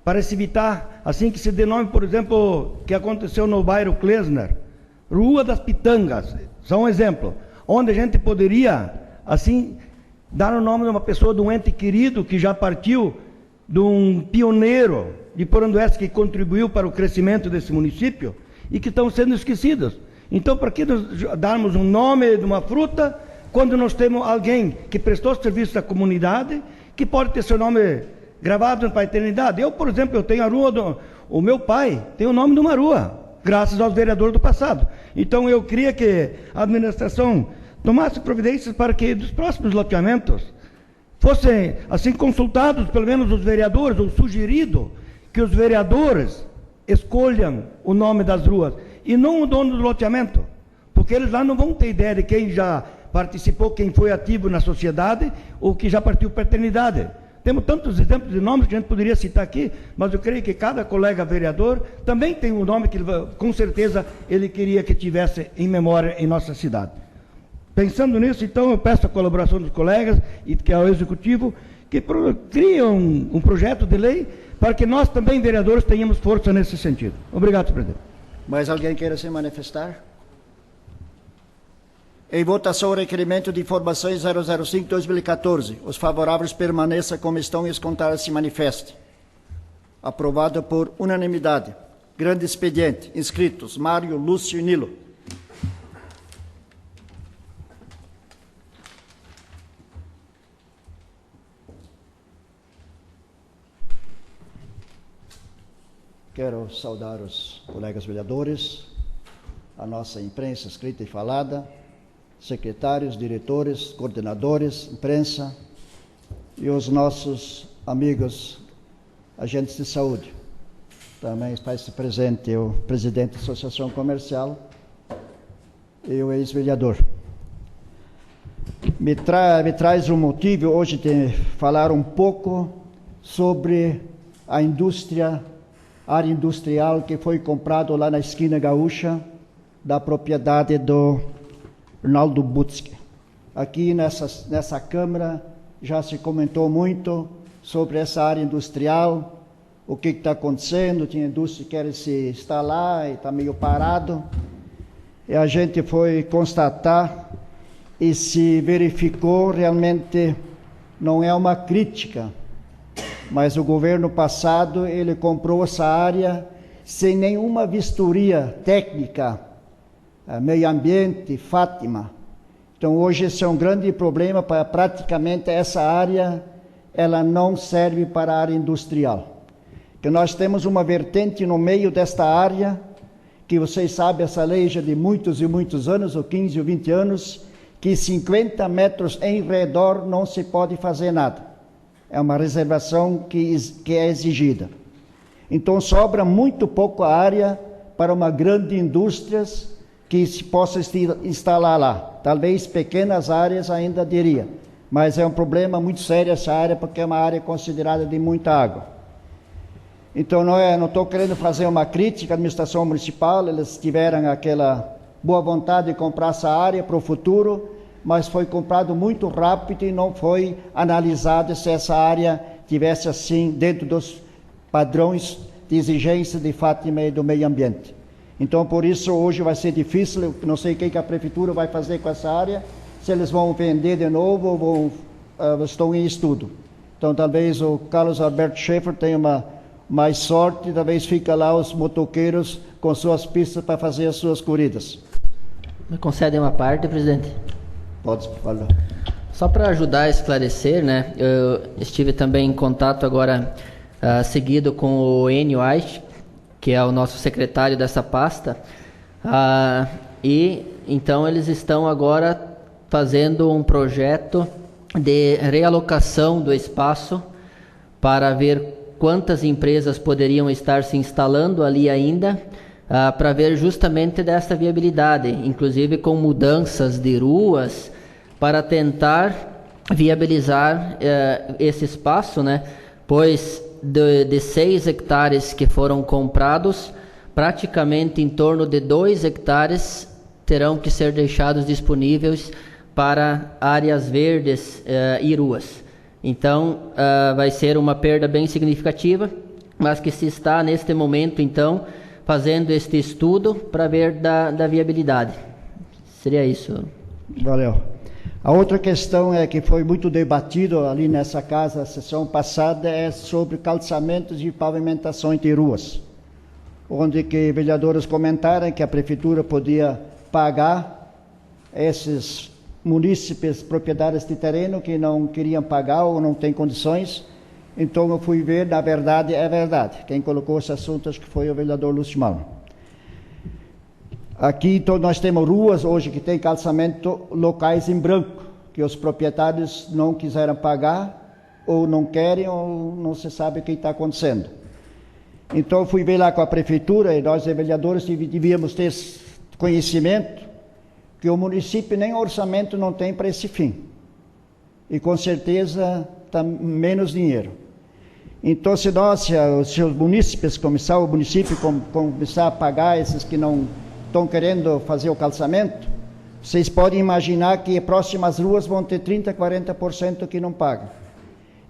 [SPEAKER 7] para se evitar assim que se dê nome, por exemplo, que aconteceu no bairro Klesner, Rua das Pitangas, só um exemplo, onde a gente poderia assim dar o nome de uma pessoa, de um ente querido que já partiu, de um pioneiro de Iporã do Oeste que contribuiu para o crescimento desse município e que estão sendo esquecidos. Então, para que nós darmos um nome de uma fruta quando nós temos alguém que prestou serviço à comunidade, que pode ter seu nome gravado para a eternidade? Eu, por exemplo, eu tenho a rua o meu pai tem o nome de uma rua, graças aos vereadores do passado. Então, eu queria que a administração tomasse providências para que dos próximos loteamentos fossem assim consultados pelo menos os vereadores, ou sugerido que os vereadores escolham o nome das ruas e não o dono do loteamento, porque eles lá não vão ter ideia de quem já participou, quem foi ativo na sociedade ou que já partiu para a eternidade. Temos tantos exemplos de nomes que a gente poderia citar aqui, mas eu creio que cada colega vereador também tem um nome que com certeza ele queria que tivesse em memória em nossa cidade. Pensando nisso, então, eu peço a colaboração dos colegas e que é o Executivo, que criam um projeto de lei para que nós também, vereadores, tenhamos força nesse sentido. Obrigado, senhor presidente.
[SPEAKER 1] Mais alguém queira se manifestar? Em votação, o requerimento de informações 005-2014. Os favoráveis permaneçam como estão e os contrários se manifestem. Aprovado por unanimidade. Grande expediente. Inscritos: Mário, Lúcio e Nilo. Quero saudar os colegas vereadores, a nossa imprensa escrita e falada, secretários, diretores, coordenadores, imprensa e os nossos amigos agentes de saúde. Também faz-se presente o presidente da Associação Comercial e o ex-vereador. Me traz um motivo hoje de falar um pouco sobre a área industrial que foi comprado lá na esquina gaúcha, da propriedade do Ronaldo Butzke. Aqui nessa Câmara já se comentou muito sobre essa área industrial, o que está acontecendo, tinha indústria que quer se instalar e está meio parado. E a gente foi constatar e se verificou realmente, não é uma crítica, mas o governo passado, ele comprou essa área sem nenhuma vistoria técnica, meio ambiente, Fátima. Então hoje esse é um grande problema, para praticamente essa área, ela não serve para a área industrial. Que nós temos uma vertente no meio desta área, que vocês sabem, essa lei já de muitos e muitos anos, ou 15 ou 20 anos, que 50 metros em redor não se pode fazer nada. É uma reservação que é exigida. Então sobra muito pouco área para uma grande indústria que se possa instalar lá. Talvez pequenas áreas ainda diria, mas é um problema muito sério essa área, porque é uma área considerada de muita água. Então não estou querendo fazer uma crítica à administração municipal, eles tiveram aquela boa vontade de comprar essa área para o futuro, mas foi comprado muito rápido e não foi analisado se essa área tivesse assim dentro dos padrões de exigência de Fátima e do meio ambiente. Então, por isso, hoje vai ser difícil, eu não sei o que a prefeitura vai fazer com essa área, se eles vão vender de novo ou estão em estudo. Então, talvez o Carlos Alberto Schaeffer tenha mais sorte, talvez fica lá os motoqueiros com suas pistas para fazer as suas corridas.
[SPEAKER 3] Me concedem uma parte, presidente?
[SPEAKER 1] Pode falar.
[SPEAKER 3] Só para ajudar a esclarecer, né, eu estive também em contato agora seguido com o Enio Aich, que é o nosso secretário dessa pasta, e então eles estão agora fazendo um projeto de realocação do espaço para ver quantas empresas poderiam estar se instalando ali ainda, para ver justamente desta viabilidade, inclusive com mudanças de ruas, para tentar viabilizar esse espaço, né? Pois de 6 hectares que foram comprados, praticamente em torno de 2 hectares terão que ser deixados disponíveis para áreas verdes e ruas. Então, vai ser uma perda bem significativa, mas que se está neste momento, então, fazendo este estudo para ver da viabilidade. Seria isso.
[SPEAKER 1] Valeu. A outra questão que foi muito debatido ali nessa casa, a sessão passada, é sobre calçamentos e pavimentações de ruas, onde que vereadores comentaram que a prefeitura podia pagar esses munícipes proprietários de terreno que não queriam pagar ou não têm condições. Então eu fui ver, na verdade, é verdade. Quem colocou esse assunto acho que foi o vereador Lúcio Malman. Aqui então nós temos ruas hoje que tem calçamento locais em branco, que os proprietários não quiseram pagar, ou não querem, ou não se sabe o que está acontecendo. Então eu fui ver lá com a prefeitura, e nós vereadores devíamos ter conhecimento que o município nem orçamento não tem para esse fim. E com certeza está menos dinheiro. Então se os munícipes começar a pagar esses que não estão querendo fazer o calçamento, vocês podem imaginar que próximas ruas vão ter 30%, 40% que não pagam.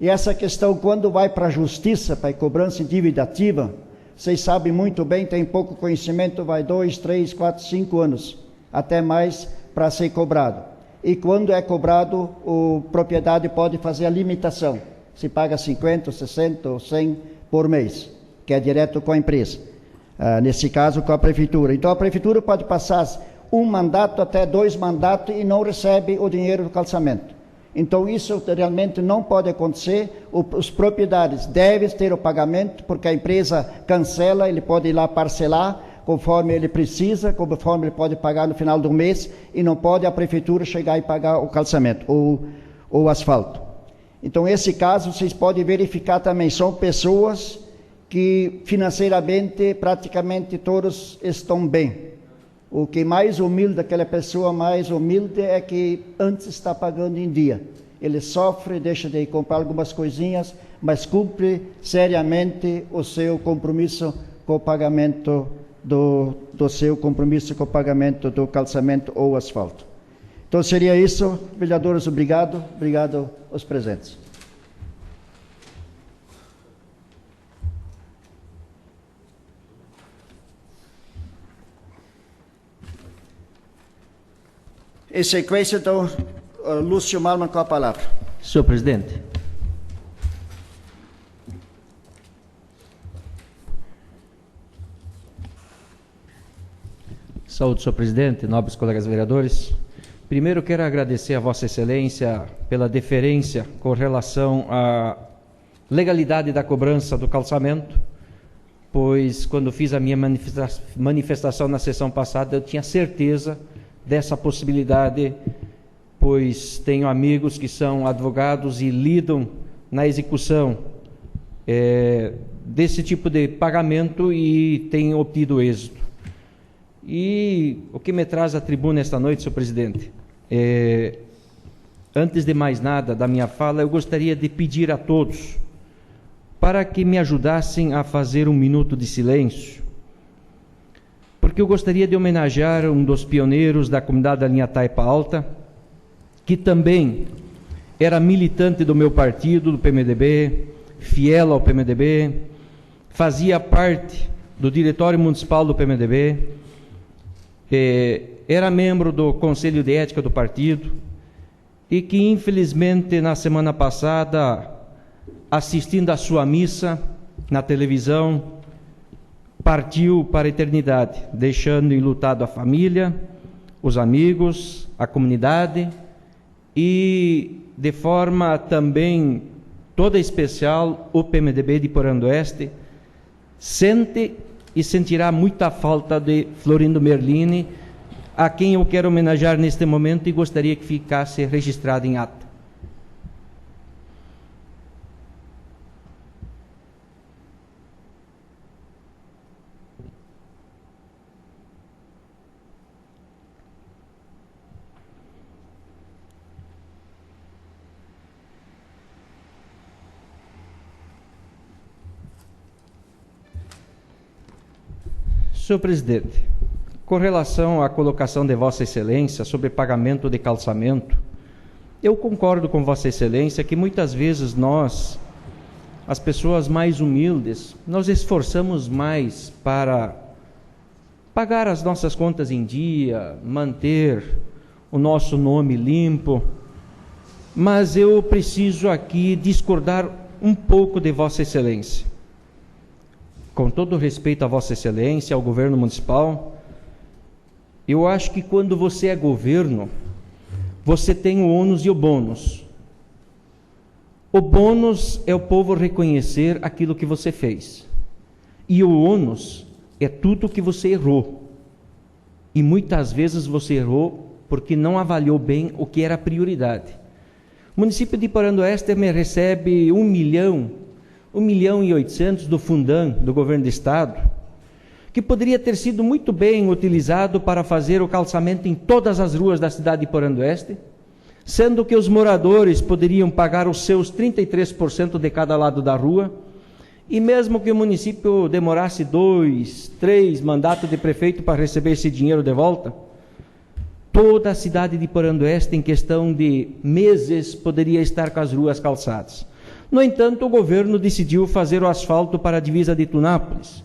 [SPEAKER 1] E essa questão, quando vai para a justiça, para a cobrança de dívida ativa, vocês sabem muito bem, tem pouco conhecimento, vai 2, 3, 4, 5 anos, até mais, para ser cobrado. E quando é cobrado, o propriedade pode fazer a limitação, se paga 50, 60 ou 100 por mês, que é direto com a empresa. Nesse caso com a prefeitura. Então a prefeitura pode passar um mandato até 2 mandatos e não recebe o dinheiro do calçamento. Então isso realmente não pode acontecer. Os proprietários devem ter o pagamento, porque a empresa cancela, ele pode ir lá parcelar conforme ele precisa, conforme ele pode pagar no final do mês, e não pode a prefeitura chegar e pagar o calçamento ou o asfalto. Então esse caso vocês podem verificar também, são pessoas que financeiramente praticamente todos estão bem. O que mais humilde, aquela pessoa mais humilde é que antes está pagando em dia. Ele sofre, deixa de comprar algumas coisinhas, mas cumpre seriamente o seu compromisso com o pagamento do seu compromisso com o pagamento do calçamento ou asfalto. Então seria isso, vereadores, obrigado aos presentes. Em sequência, então, Lúcio Malman com a palavra.
[SPEAKER 4] Senhor presidente. Saúde, senhor presidente, nobres colegas vereadores. Primeiro quero agradecer a Vossa Excelência pela deferência com relação à legalidade da cobrança do calçamento, pois quando fiz a minha manifestação na sessão passada eu tinha certeza dessa possibilidade, pois tenho amigos que são advogados e lidam na execução desse tipo de pagamento e têm obtido êxito. E o que me traz à tribuna esta noite, senhor presidente, antes de mais nada da minha fala, eu gostaria de pedir a todos para que me ajudassem a fazer um minuto de silêncio, porque eu gostaria de homenagear um dos pioneiros da comunidade da linha Taipa Alta, que também era militante do meu partido, do PMDB, fiel ao PMDB, fazia parte do diretório municipal do PMDB, era membro do Conselho de Ética do partido e que, infelizmente, na semana passada, assistindo à sua missa na televisão, partiu para a eternidade, deixando enlutado a família, os amigos, a comunidade e, de forma também toda especial, o PMDB de Iporã do Oeste sente e sentirá muita falta de Florindo Merlini, a quem eu quero homenagear neste momento e gostaria que ficasse registrado em ata. Senhor presidente, com relação à colocação de Vossa Excelência sobre pagamento de calçamento, eu concordo com Vossa Excelência que muitas vezes nós, as pessoas mais humildes, nós esforçamos mais para pagar as nossas contas em dia, manter o nosso nome limpo, mas eu preciso aqui discordar um pouco de Vossa Excelência. Com todo respeito a Vossa Excelência, ao governo municipal, eu acho que quando você é governo, você tem o ônus e o bônus. O bônus é o povo reconhecer aquilo que você fez. E o ônus é tudo que você errou. E muitas vezes você errou porque não avaliou bem o que era prioridade. O município de Iporã do Oeste me recebe 1.800.000 do Fundam, do governo do estado, que poderia ter sido muito bem utilizado para fazer o calçamento em todas as ruas da cidade de Iporã do Oeste, sendo que os moradores poderiam pagar os seus 33% de cada lado da rua, e mesmo que o município demorasse 2, 3 mandatos de prefeito para receber esse dinheiro de volta, toda a cidade de Iporã do Oeste, em questão de meses, poderia estar com as ruas calçadas. No entanto, o governo decidiu fazer o asfalto para a divisa de Tunápolis.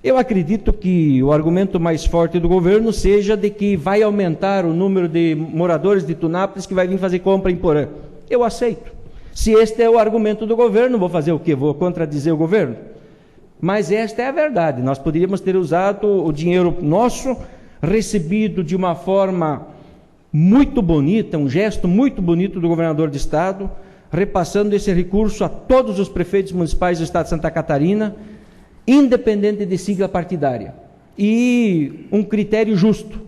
[SPEAKER 4] Eu acredito que o argumento mais forte do governo seja de que vai aumentar o número de moradores de Tunápolis que vai vir fazer compra em Iporã. Eu aceito. Se este é o argumento do governo, vou fazer o quê? Vou contradizer o governo? Mas esta é a verdade. Nós poderíamos ter usado o dinheiro nosso, recebido de uma forma muito bonita, um gesto muito bonito do governador de estado, repassando esse recurso a todos os prefeitos municipais do estado de Santa Catarina, independente de sigla partidária, e um critério justo,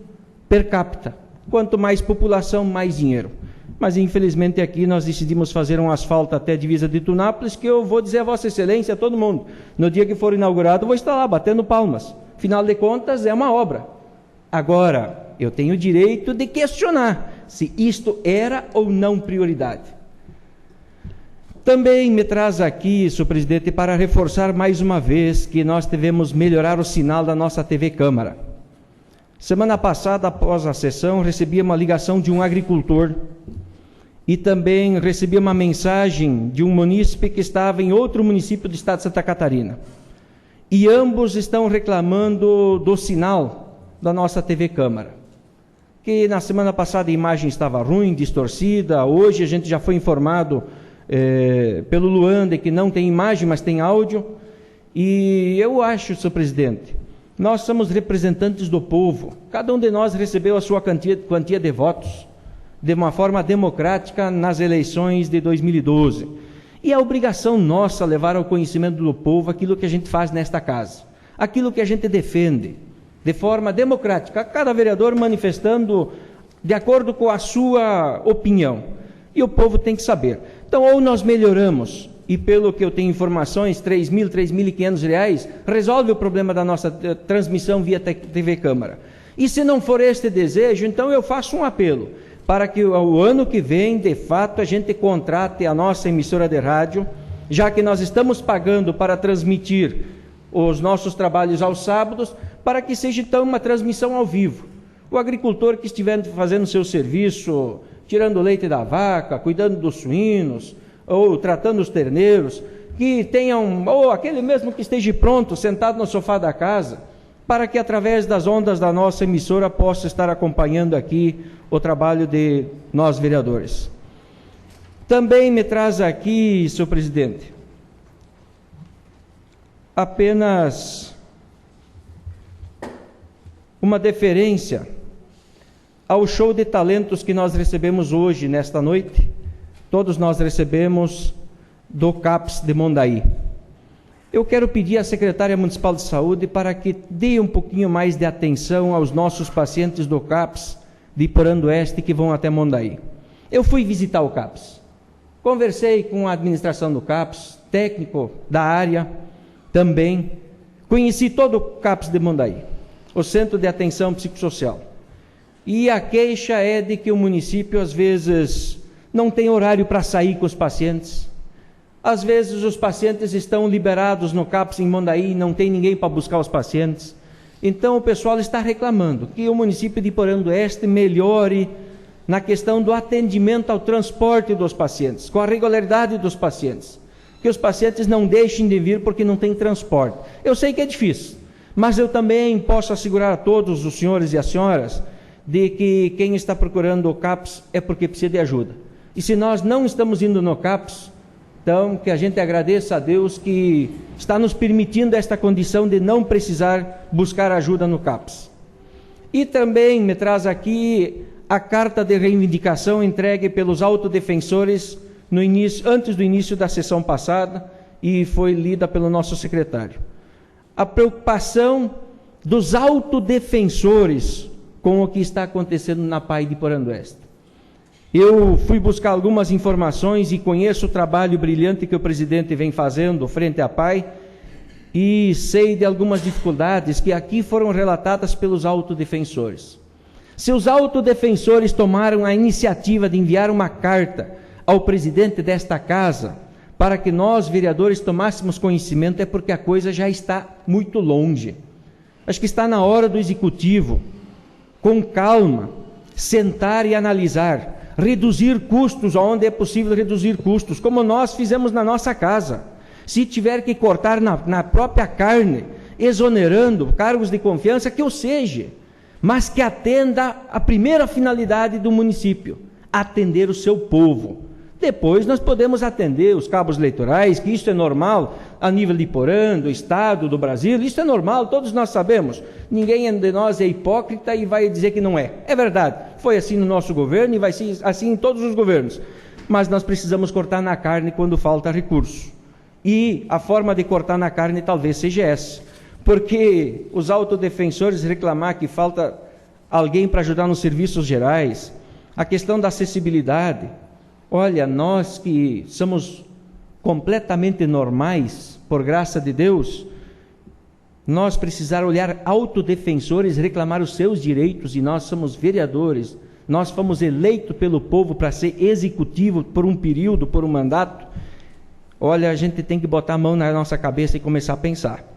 [SPEAKER 4] per capita. Quanto mais população, mais dinheiro. Mas infelizmente aqui nós decidimos fazer um asfalto até a divisa de Tunápolis, que eu vou dizer a Vossa Excelência, a todo mundo, no dia que for inaugurado, eu vou estar lá batendo palmas. Afinal de contas, é uma obra. Agora, eu tenho o direito de questionar se isto era ou não prioridade. Também me traz aqui, senhor presidente, para reforçar mais uma vez que nós devemos melhorar o sinal da nossa TV Câmara. Semana passada, após a sessão, recebi uma ligação de um agricultor e também recebi uma mensagem de um munícipe que estava em outro município do estado de Santa Catarina. E ambos estão reclamando do sinal da nossa TV Câmara. Que na semana passada a imagem estava ruim, distorcida, hoje a gente já foi informado pelo Luan de que não tem imagem, mas tem áudio. E eu acho, senhor presidente, nós somos representantes do povo, cada um de nós recebeu a sua quantia de votos de uma forma democrática nas eleições de 2012, e é obrigação nossa levar ao conhecimento do povo aquilo que a gente faz nesta casa, aquilo que a gente defende de forma democrática, cada vereador manifestando de acordo com a sua opinião, e o povo tem que saber. Então, ou nós melhoramos, e pelo que eu tenho informações, R$3.000, R$3.500 resolve o problema da nossa transmissão via TV Câmara. E se não for este desejo, então eu faço um apelo para que o ano que vem, de fato, a gente contrate a nossa emissora de rádio, já que nós estamos pagando para transmitir os nossos trabalhos aos sábados, para que seja então uma transmissão ao vivo. O agricultor que estiver fazendo seu serviço, tirando o leite da vaca, cuidando dos suínos, ou tratando os terneiros, que tenham, ou aquele mesmo que esteja pronto, sentado no sofá da casa, para que através das ondas da nossa emissora possa estar acompanhando aqui o trabalho de nós vereadores. Também me traz aqui, senhor presidente, apenas uma deferência ao show de talentos que nós recebemos hoje, nesta noite. Todos nós recebemos do CAPS de Mondaí. Eu quero pedir à Secretária Municipal de Saúde para que dê um pouquinho mais de atenção aos nossos pacientes do CAPS de Iporã do Oeste que vão até Mondaí. Eu fui visitar o CAPS, conversei com a administração do CAPS, técnico da área também, conheci todo o CAPS de Mondaí, o Centro de Atenção Psicossocial. E a queixa é de que o município às vezes não tem horário para sair com os pacientes. Às vezes os pacientes estão liberados no CAPS em Mondaí, não tem ninguém para buscar os pacientes. Então o pessoal está reclamando que o município de Iporã do Oeste melhore na questão do atendimento ao transporte dos pacientes, com a regularidade dos pacientes. Que os pacientes não deixem de vir porque não tem transporte. Eu sei que é difícil, mas eu também posso assegurar a todos os senhores e as senhoras de que quem está procurando o CAPS é porque precisa de ajuda. E se nós não estamos indo no CAPS, então que a gente agradeça a Deus que está nos permitindo esta condição de não precisar buscar ajuda no CAPS. E também me traz aqui a carta de reivindicação entregue pelos autodefensores no início, antes do início da sessão passada, e foi lida pelo nosso secretário. A preocupação dos autodefensores com o que está acontecendo na PAI de Iporã do Oeste. Eu fui buscar algumas informações e conheço o trabalho brilhante que o presidente vem fazendo frente à PAI e sei de algumas dificuldades que aqui foram relatadas pelos autodefensores. Se os autodefensores tomaram a iniciativa de enviar uma carta ao presidente desta casa para que nós, vereadores, tomássemos conhecimento, é porque a coisa já está muito longe. Acho que está na hora do executivo, com calma, sentar e analisar, reduzir custos onde é possível reduzir custos, como nós fizemos na nossa casa. Se tiver que cortar na própria carne, exonerando cargos de confiança, que o seja, mas que atenda a primeira finalidade do município, atender o seu povo. Depois nós podemos atender os cabos eleitorais, que isso é normal a nível de Iporã, do Estado, do Brasil, isso é normal, todos nós sabemos. Ninguém de nós é hipócrita e vai dizer que não é. É verdade, foi assim no nosso governo e vai ser assim em todos os governos. Mas nós precisamos cortar na carne quando falta recurso. E a forma de cortar na carne talvez seja essa. Porque os autodefensores reclamar que falta alguém para ajudar nos serviços gerais, a questão da acessibilidade. Olha, nós que somos completamente normais, por graça de Deus, nós precisamos olhar autodefensores, reclamar os seus direitos, e nós somos vereadores, nós fomos eleitos pelo povo para ser executivo por um período, por um mandato. Olha, a gente tem que botar a mão na nossa cabeça e começar a pensar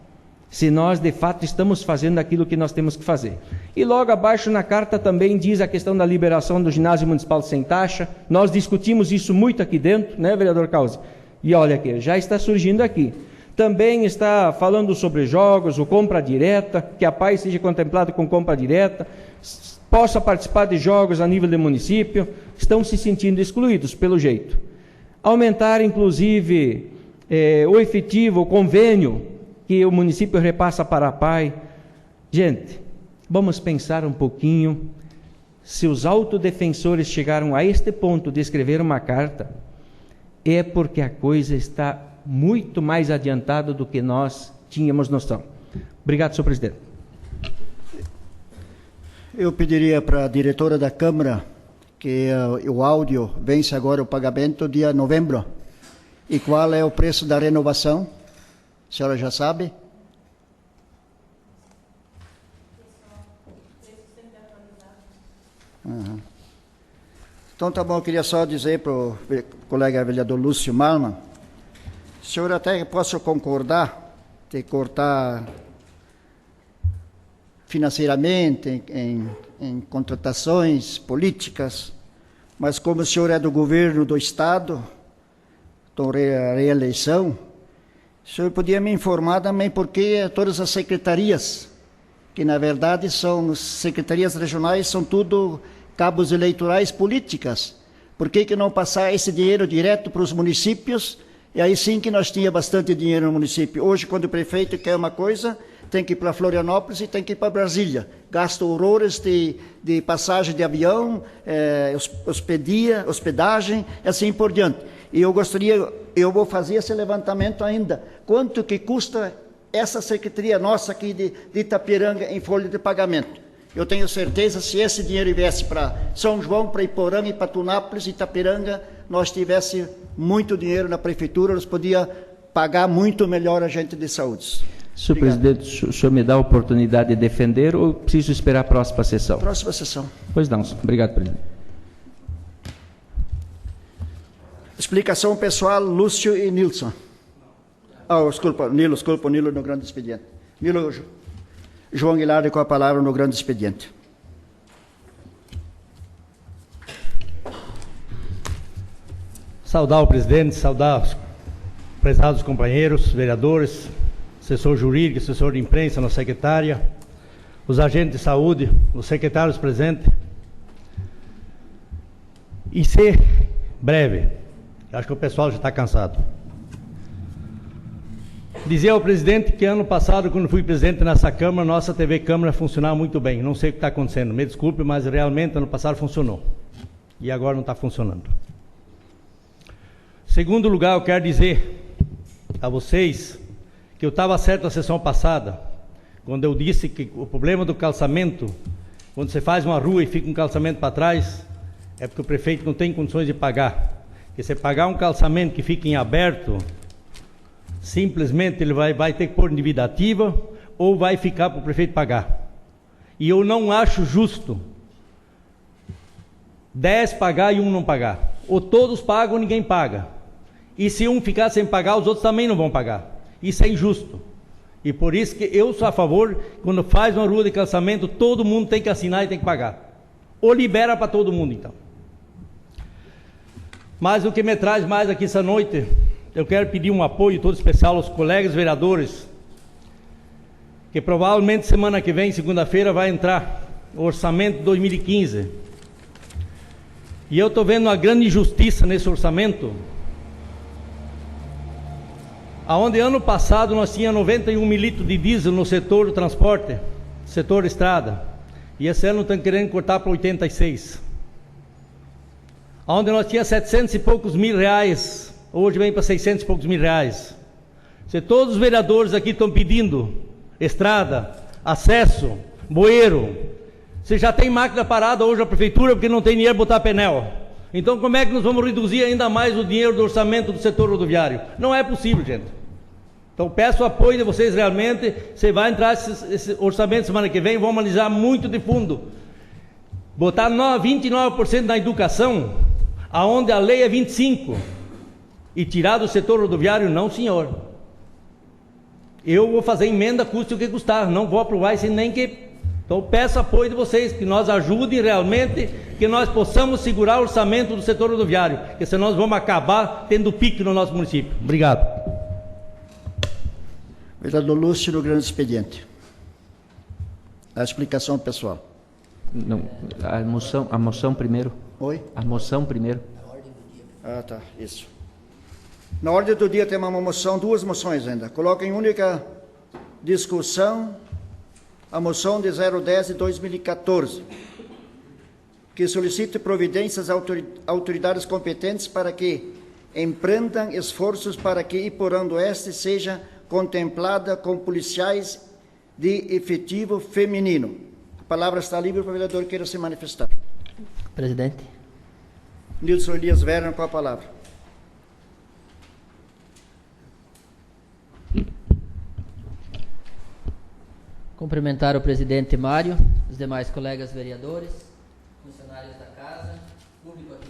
[SPEAKER 4] se nós de fato estamos fazendo aquilo que nós temos que fazer. E logo abaixo na carta também diz a questão da liberação do ginásio municipal sem taxa. Nós discutimos isso muito aqui dentro, né, vereador Causi? E olha aqui, já está surgindo aqui. Também está falando sobre jogos, o compra direta, que a PAI seja contemplado com compra direta, possa participar de jogos a nível de município, estão se sentindo excluídos pelo jeito. Aumentar inclusive o efetivo, o convênio que o município repassa para a PAI. Gente, vamos pensar um pouquinho, se os autodefensores chegaram a este ponto de escrever uma carta, é porque a coisa está muito mais adiantada do que nós tínhamos noção. Obrigado, senhor presidente.
[SPEAKER 1] Eu pediria para a diretora da Câmara que o áudio vence agora o pagamento dia novembro. E qual é o preço da renovação? A senhora já sabe? Então, tá bom, eu queria só dizer para o colega vereador Lúcio Malman, o senhor até posso concordar de cortar financeiramente em contratações políticas, mas como o senhor é do governo do Estado, estou reeleição, o senhor podia me informar também por que todas as secretarias, que na verdade são secretarias regionais, são tudo cabos eleitorais políticas. Por que não passar esse dinheiro direto para os municípios? E aí sim que nós tínhamos bastante dinheiro no município. Hoje, quando o prefeito quer uma coisa, tem que ir para Florianópolis e tem que ir para Brasília. Gasta horrores de passagem de avião, hospedagem, assim por diante. E eu vou fazer esse levantamento ainda. Quanto que custa essa secretaria nossa aqui de Itapiranga em folha de pagamento? Eu tenho certeza, se esse dinheiro viesse para São João, para Iporã, e para Tunápolis, Itapiranga, nós tivesse muito dinheiro na prefeitura, nós podíamos pagar muito melhor a gente de saúde.
[SPEAKER 4] Senhor presidente, o senhor me dá a oportunidade de defender ou preciso esperar a próxima sessão?
[SPEAKER 1] Próxima sessão.
[SPEAKER 4] Pois não, obrigado, presidente.
[SPEAKER 1] Explicação pessoal, Lúcio e Nilson. Desculpa, Nilo no grande expediente. Nilo, João Aguilar com a palavra no grande expediente.
[SPEAKER 8] Saudar o presidente, saudar os prezados companheiros, vereadores, assessor jurídico, assessor de imprensa, nossa secretária, os agentes de saúde, os secretários presentes. E ser breve, acho que o pessoal já está cansado. Dizer ao presidente que ano passado, quando fui presidente nessa Câmara, nossa TV Câmara funcionava muito bem. Não sei o que está acontecendo, me desculpe, mas realmente ano passado funcionou. E agora não está funcionando. Segundo lugar, eu quero dizer a vocês que eu estava certo na sessão passada, quando eu disse que o problema do calçamento, quando você faz uma rua e fica um calçamento para trás, é porque o prefeito não tem condições de pagar. Porque se pagar um calçamento que fica em aberto, simplesmente ele vai ter que pôr em dívida ativa ou vai ficar para o prefeito pagar. E eu não acho justo 10 pagar e um não pagar. Ou todos pagam ou ninguém paga. E se um ficar sem pagar, os outros também não vão pagar. Isso é injusto. E por isso que eu sou a favor, quando faz uma rua de calçamento, todo mundo tem que assinar e tem que pagar. Ou libera para todo mundo, então. Mas o que me traz mais aqui essa noite, eu quero pedir um apoio todo especial aos colegas vereadores, que provavelmente semana que vem, segunda-feira, vai entrar o orçamento de 2015. E eu estou vendo uma grande injustiça nesse orçamento, aonde ano passado nós tínhamos 91 mil litros de diesel no setor do transporte, setor estrada, e esse ano estão querendo cortar para 86. Onde nós tínhamos 700 e poucos mil reais, hoje vem para 600 e poucos mil reais. Se todos os vereadores aqui estão pedindo estrada, acesso, bueiro, você já tem máquina parada hoje na prefeitura porque não tem dinheiro para botar pneu. Então como é que nós vamos reduzir ainda mais o dinheiro do orçamento do setor rodoviário? Não é possível, gente. Então peço o apoio de vocês realmente. Você vai entrar esse orçamento semana que vem, vamos analisar muito de fundo. Botar 29% na educação, aonde a lei é 25%, e tirar do setor rodoviário, não, senhor. Eu vou fazer emenda, custe o que custar, não vou aprovar isso nem que... Então peço apoio de vocês, que nós ajudem realmente, que nós possamos segurar o orçamento do setor rodoviário, porque senão nós vamos acabar tendo pique no nosso município. Obrigado.
[SPEAKER 1] Vereador Lúcio, no grande expediente. A explicação pessoal.
[SPEAKER 4] Não, a moção primeiro.
[SPEAKER 1] Oi?
[SPEAKER 4] A moção primeiro.
[SPEAKER 1] Ah, tá, isso. Na ordem do dia tem uma moção, duas moções ainda. Coloca em única discussão a moção de 010 de 2014, que solicita providências às autoridades competentes para que empreendam esforços para que Iporã do Oeste seja contemplada com policiais de efetivo feminino. A palavra está livre para o vereador que queira se manifestar.
[SPEAKER 3] Presidente.
[SPEAKER 1] Nilson Elias Werner com a palavra.
[SPEAKER 3] Cumprimentar o presidente Mário, os demais colegas vereadores, funcionários da casa, público aqui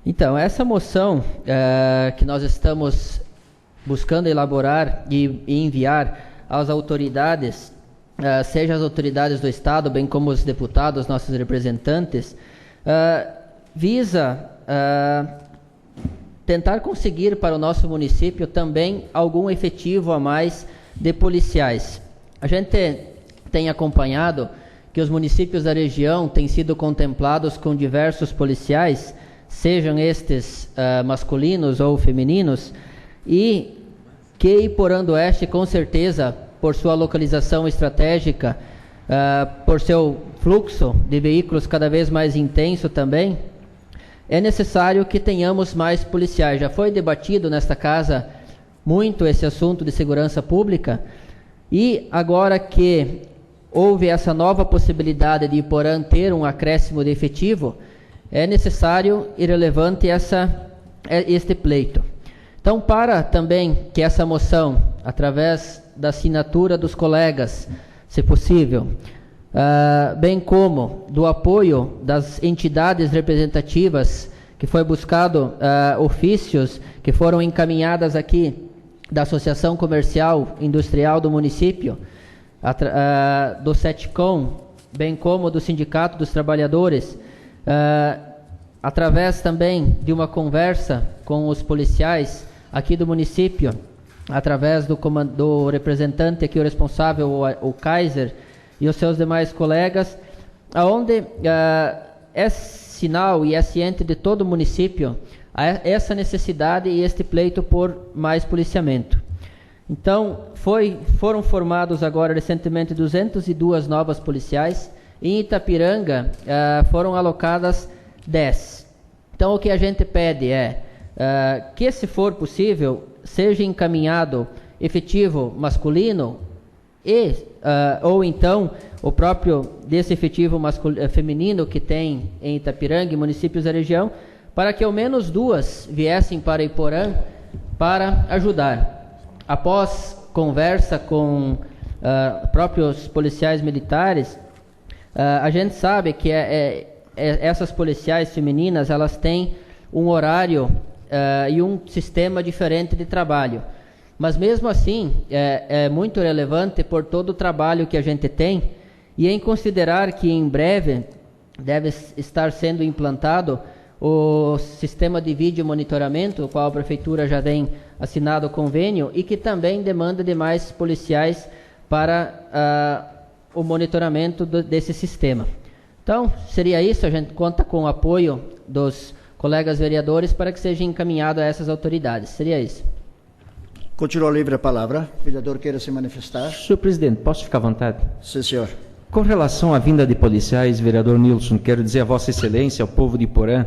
[SPEAKER 3] Então, essa moção que nós estamos buscando elaborar e enviar às autoridades, seja as autoridades do Estado, bem como os deputados, nossos representantes, visa tentar conseguir para o nosso município também algum efetivo a mais de policiais. A gente tem acompanhado que os municípios da região têm sido contemplados com diversos policiais, sejam estes masculinos ou femininos, e que Iporã do Oeste, com certeza, por sua localização estratégica, por seu fluxo de veículos cada vez mais intenso também, é necessário que tenhamos mais policiais. Já foi debatido nesta casa muito esse assunto de segurança pública, e agora que houve essa nova possibilidade de Iporã ter um acréscimo de efetivo, é necessário e relevante este pleito. Então, para também que essa moção, através da assinatura dos colegas, se possível, bem como do apoio das entidades representativas, que foi buscado ofícios que foram encaminhadas aqui da Associação Comercial Industrial do município, do SETCOM, bem como do Sindicato dos Trabalhadores, através também de uma conversa com os policiais aqui do município, através do representante aqui, o responsável, o Kaiser, e os seus demais colegas, aonde é sinal e é ciente de todo o município essa necessidade e este pleito por mais policiamento. Então, foram formados agora recentemente 202 novas policiais, e em Itapiranga foram alocadas 10. Então, o que a gente pede é que, se for possível, seja encaminhado efetivo masculino ou então o próprio desse efetivo feminino que tem em Itapiranga e municípios da região, para que ao menos 2 viessem para Iporã para ajudar. Após conversa com próprios policiais militares, a gente sabe que essas policiais femininas, elas têm um horário e um sistema diferente de trabalho. Mas mesmo assim, é muito relevante por todo o trabalho que a gente tem, e em considerar que em breve deve estar sendo implantado o sistema de vídeo monitoramento, o qual a Prefeitura já tem assinado o convênio, e que também demanda de mais policiais para o monitoramento desse sistema. Então, seria isso. A gente conta com o apoio dos colegas vereadores para que seja encaminhado a essas autoridades. Seria isso.
[SPEAKER 1] Continua livre a palavra. O vereador queira se manifestar.
[SPEAKER 4] Senhor presidente, posso ficar à vontade?
[SPEAKER 1] Sim, senhor.
[SPEAKER 4] Com relação à vinda de policiais, vereador Nilson, quero dizer a Vossa Excelência, ao povo de Iporã,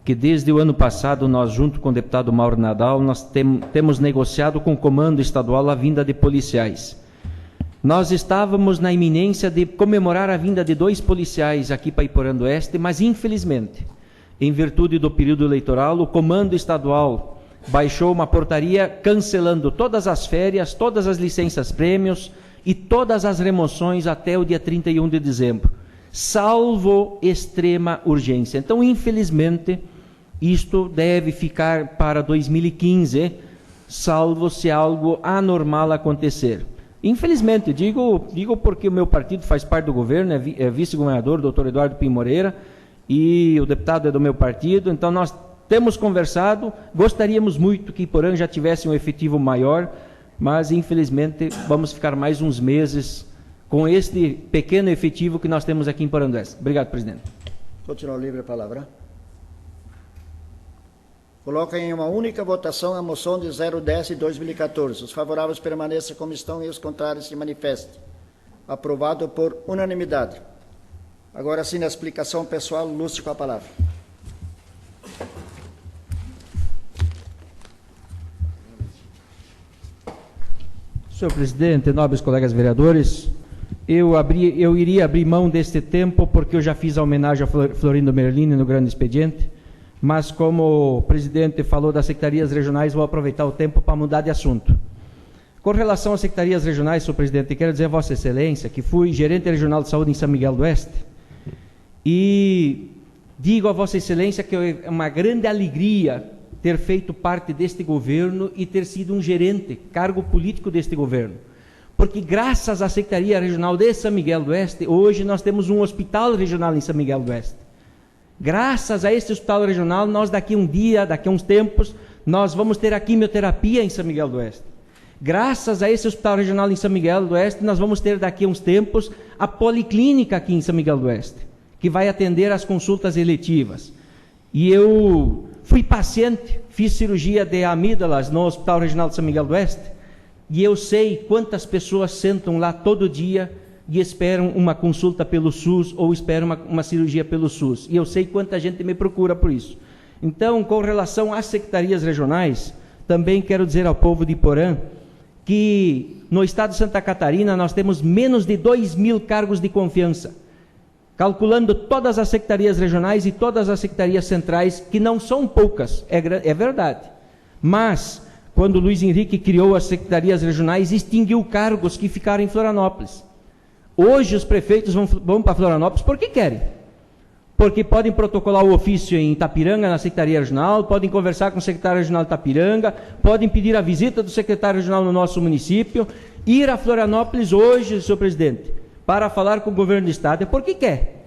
[SPEAKER 4] que desde o ano passado, nós, junto com o deputado Mauro Nadal, nós temos negociado com o Comando Estadual a vinda de policiais. Nós estávamos na iminência de comemorar a vinda de 2 policiais aqui para Iporã do Oeste, mas infelizmente, em virtude do período eleitoral, o Comando Estadual baixou uma portaria cancelando todas as férias, todas as licenças prêmios e todas as remoções até o dia 31 de dezembro, salvo extrema urgência. Então, infelizmente, isto deve ficar para 2015, salvo se algo anormal acontecer. Infelizmente, digo porque o meu partido faz parte do governo, é vice-governador, doutor Eduardo Pinho Moreira, e o deputado é do meu partido, então nós temos conversado, gostaríamos muito que Iporã já tivesse um efetivo maior, mas infelizmente vamos ficar mais uns meses com este pequeno efetivo que nós temos aqui em Iporã do Oeste. Obrigado, presidente.
[SPEAKER 1] Continua livre a palavra. Coloca em uma única votação a moção de 010 de 2014. Os favoráveis permaneçam como estão e os contrários se manifestem. Aprovado por unanimidade. Agora sim, na explicação pessoal, Lúcio com a palavra.
[SPEAKER 4] Senhor presidente, nobres colegas vereadores, eu iria abrir mão deste tempo porque eu já fiz a homenagem a Florindo Merlini no grande expediente, mas como o presidente falou das secretarias regionais, vou aproveitar o tempo para mudar de assunto. Com relação às secretarias regionais, senhor presidente, quero dizer a Vossa Excelência que fui gerente regional de saúde em São Miguel do Oeste, e Digo a Vossa Excelência que é uma grande alegria ter feito parte deste governo e ter sido um gerente, cargo político deste governo. Porque graças à Secretaria Regional de São Miguel do Oeste, hoje nós temos um hospital regional em São Miguel do Oeste. Graças a este hospital regional, nós daqui a uns tempos, nós vamos ter a quimioterapia em São Miguel do Oeste. Graças a esse hospital regional em São Miguel do Oeste, nós vamos ter daqui a uns tempos a policlínica aqui em São Miguel do Oeste, que vai atender as consultas eletivas. E eu fui paciente, fiz cirurgia de amígdalas no Hospital Regional de São Miguel do Oeste, e eu sei quantas pessoas sentam lá todo dia e esperam uma consulta pelo SUS ou esperam uma cirurgia pelo SUS. E eu sei quanta gente me procura por isso. Então, com relação às secretarias regionais, também quero dizer ao povo de Iporã que no estado de Santa Catarina nós temos menos de 2.000 cargos de confiança, calculando todas as secretarias regionais e todas as secretarias centrais, que não são poucas, é verdade. Mas, quando o Luiz Henrique criou as secretarias regionais, extinguiu cargos que ficaram em Florianópolis. Hoje os prefeitos vão para Florianópolis porque querem. Porque podem protocolar o ofício em Itapiranga, na Secretaria Regional, podem conversar com o secretário regional de Itapiranga, podem pedir a visita do secretário regional no nosso município, ir a Florianópolis hoje, senhor presidente, para falar com o governo do estado, é porque quer.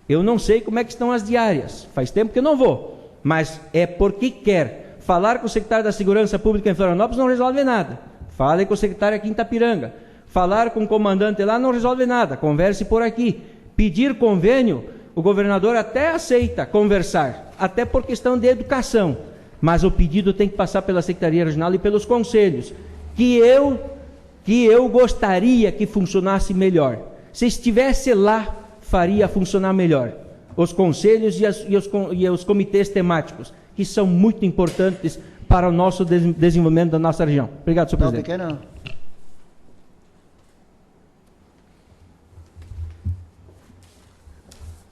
[SPEAKER 4] Eu não sei como é que estão as diárias, faz tempo que eu não vou, mas é porque quer. Falar com o secretário da Segurança Pública em Florianópolis não resolve nada. Fale com o secretário aqui em Itapiranga. Falar com o comandante lá não resolve nada, converse por aqui. Pedir convênio, o governador até aceita conversar, até por questão de educação, mas o pedido tem que passar pela Secretaria Regional e pelos conselhos, que eu gostaria que funcionasse melhor. Se estivesse lá, faria funcionar melhor. Os conselhos e os comitês temáticos, que são muito importantes para o nosso desenvolvimento da nossa região. Obrigado, senhor presidente.
[SPEAKER 1] Não.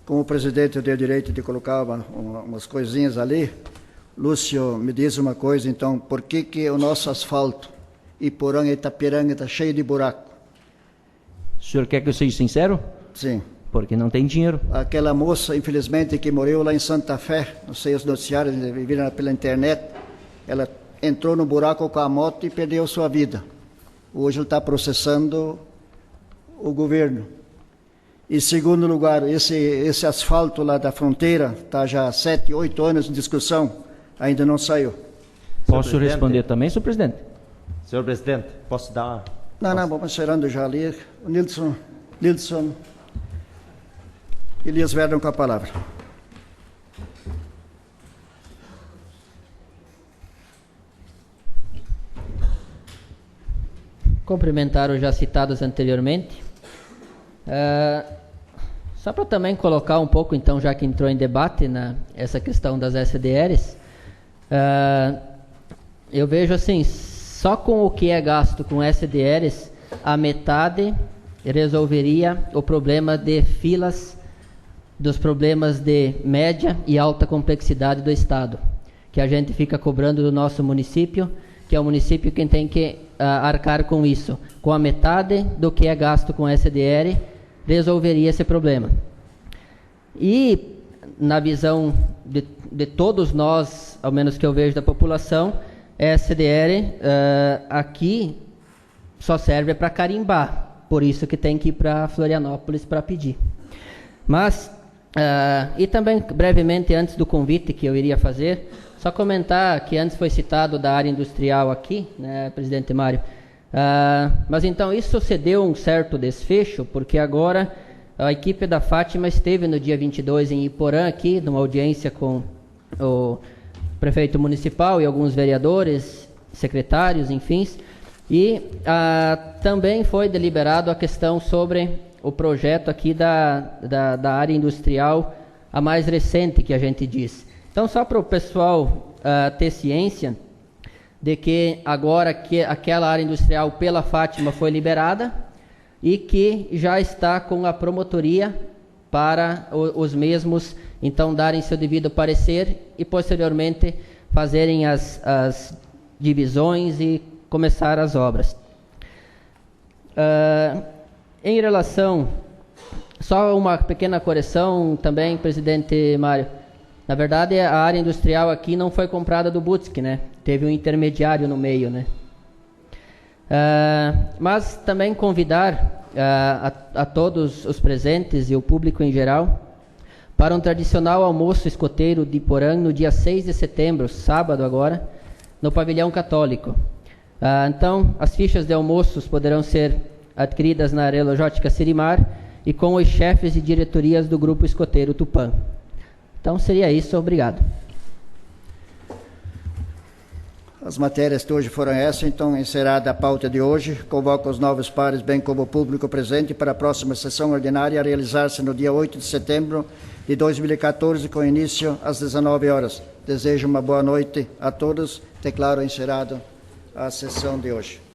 [SPEAKER 1] Como o presidente eu tenho direito de colocar umas coisinhas ali, Lúcio, me diz uma coisa então, por que o nosso asfalto, Iporã e Itapiranga, está cheio de buraco?
[SPEAKER 4] O senhor quer que eu seja sincero?
[SPEAKER 1] Sim.
[SPEAKER 4] Porque não tem dinheiro.
[SPEAKER 1] Aquela moça, infelizmente, que morreu lá em Santa Fé, não sei os noticiários, viram pela internet, ela entrou no buraco com a moto e perdeu sua vida. Hoje ele está processando o governo. Em segundo lugar, esse asfalto lá da fronteira está já há 7, 8 anos em discussão, ainda não saiu.
[SPEAKER 4] Posso responder também, senhor presidente?
[SPEAKER 6] Senhor presidente, posso dar...
[SPEAKER 1] Não, vamos esperando já ali. O Nilson, Elias Verdão com a palavra.
[SPEAKER 3] Cumprimentar os já citados anteriormente. Só para também colocar um pouco, então, já que entrou em debate essa questão das SDRs, eu vejo assim, só com o que é gasto com SDRs, a metade resolveria o problema de filas, dos problemas de média e alta complexidade do Estado, que a gente fica cobrando do nosso município, que é o município quem tem que arcar com isso. Com a metade do que é gasto com SDR, resolveria esse problema. E, na visão de todos nós, ao menos que eu vejo da população, SDR aqui só serve para carimbar, por isso que tem que ir para Florianópolis para pedir. Mas, e também brevemente, antes do convite que eu iria fazer, só comentar que antes foi citado da área industrial aqui, né, presidente Mário, mas então isso cedeu um certo desfecho, porque agora a equipe da Fátima esteve no dia 22 em Iporã aqui, numa audiência com o prefeito municipal e alguns vereadores, secretários, enfim, e também foi deliberado a questão sobre o projeto aqui da área industrial, a mais recente que a gente diz. Então, só para o pessoal ter ciência de que agora que aquela área industrial pela Fátima foi liberada e que já está com a promotoria para os mesmos, então, darem seu devido parecer e, posteriormente, fazerem as divisões e começar as obras. Em relação, só uma pequena correção também, presidente Mário, Na verdade, a área industrial aqui não foi comprada do Butsk, né? Teve um intermediário no meio, né? Mas também convidar a todos os presentes e o público em geral para um tradicional almoço escoteiro de Iporã no dia 6 de setembro, sábado agora, no Pavilhão Católico. Então, as fichas de almoços poderão ser adquiridas na Área Logística Sirimar e com os chefes e diretorias do Grupo Escoteiro Tupã. Então, seria isso. Obrigado.
[SPEAKER 1] As matérias de hoje foram essas, então encerrada a pauta de hoje. Convoco os novos pares, bem como o público presente, para a próxima sessão ordinária a realizar-se no dia 8 de setembro de 2014, com início às 19 horas. Desejo uma boa noite a todos. Declaro encerrada a sessão de hoje.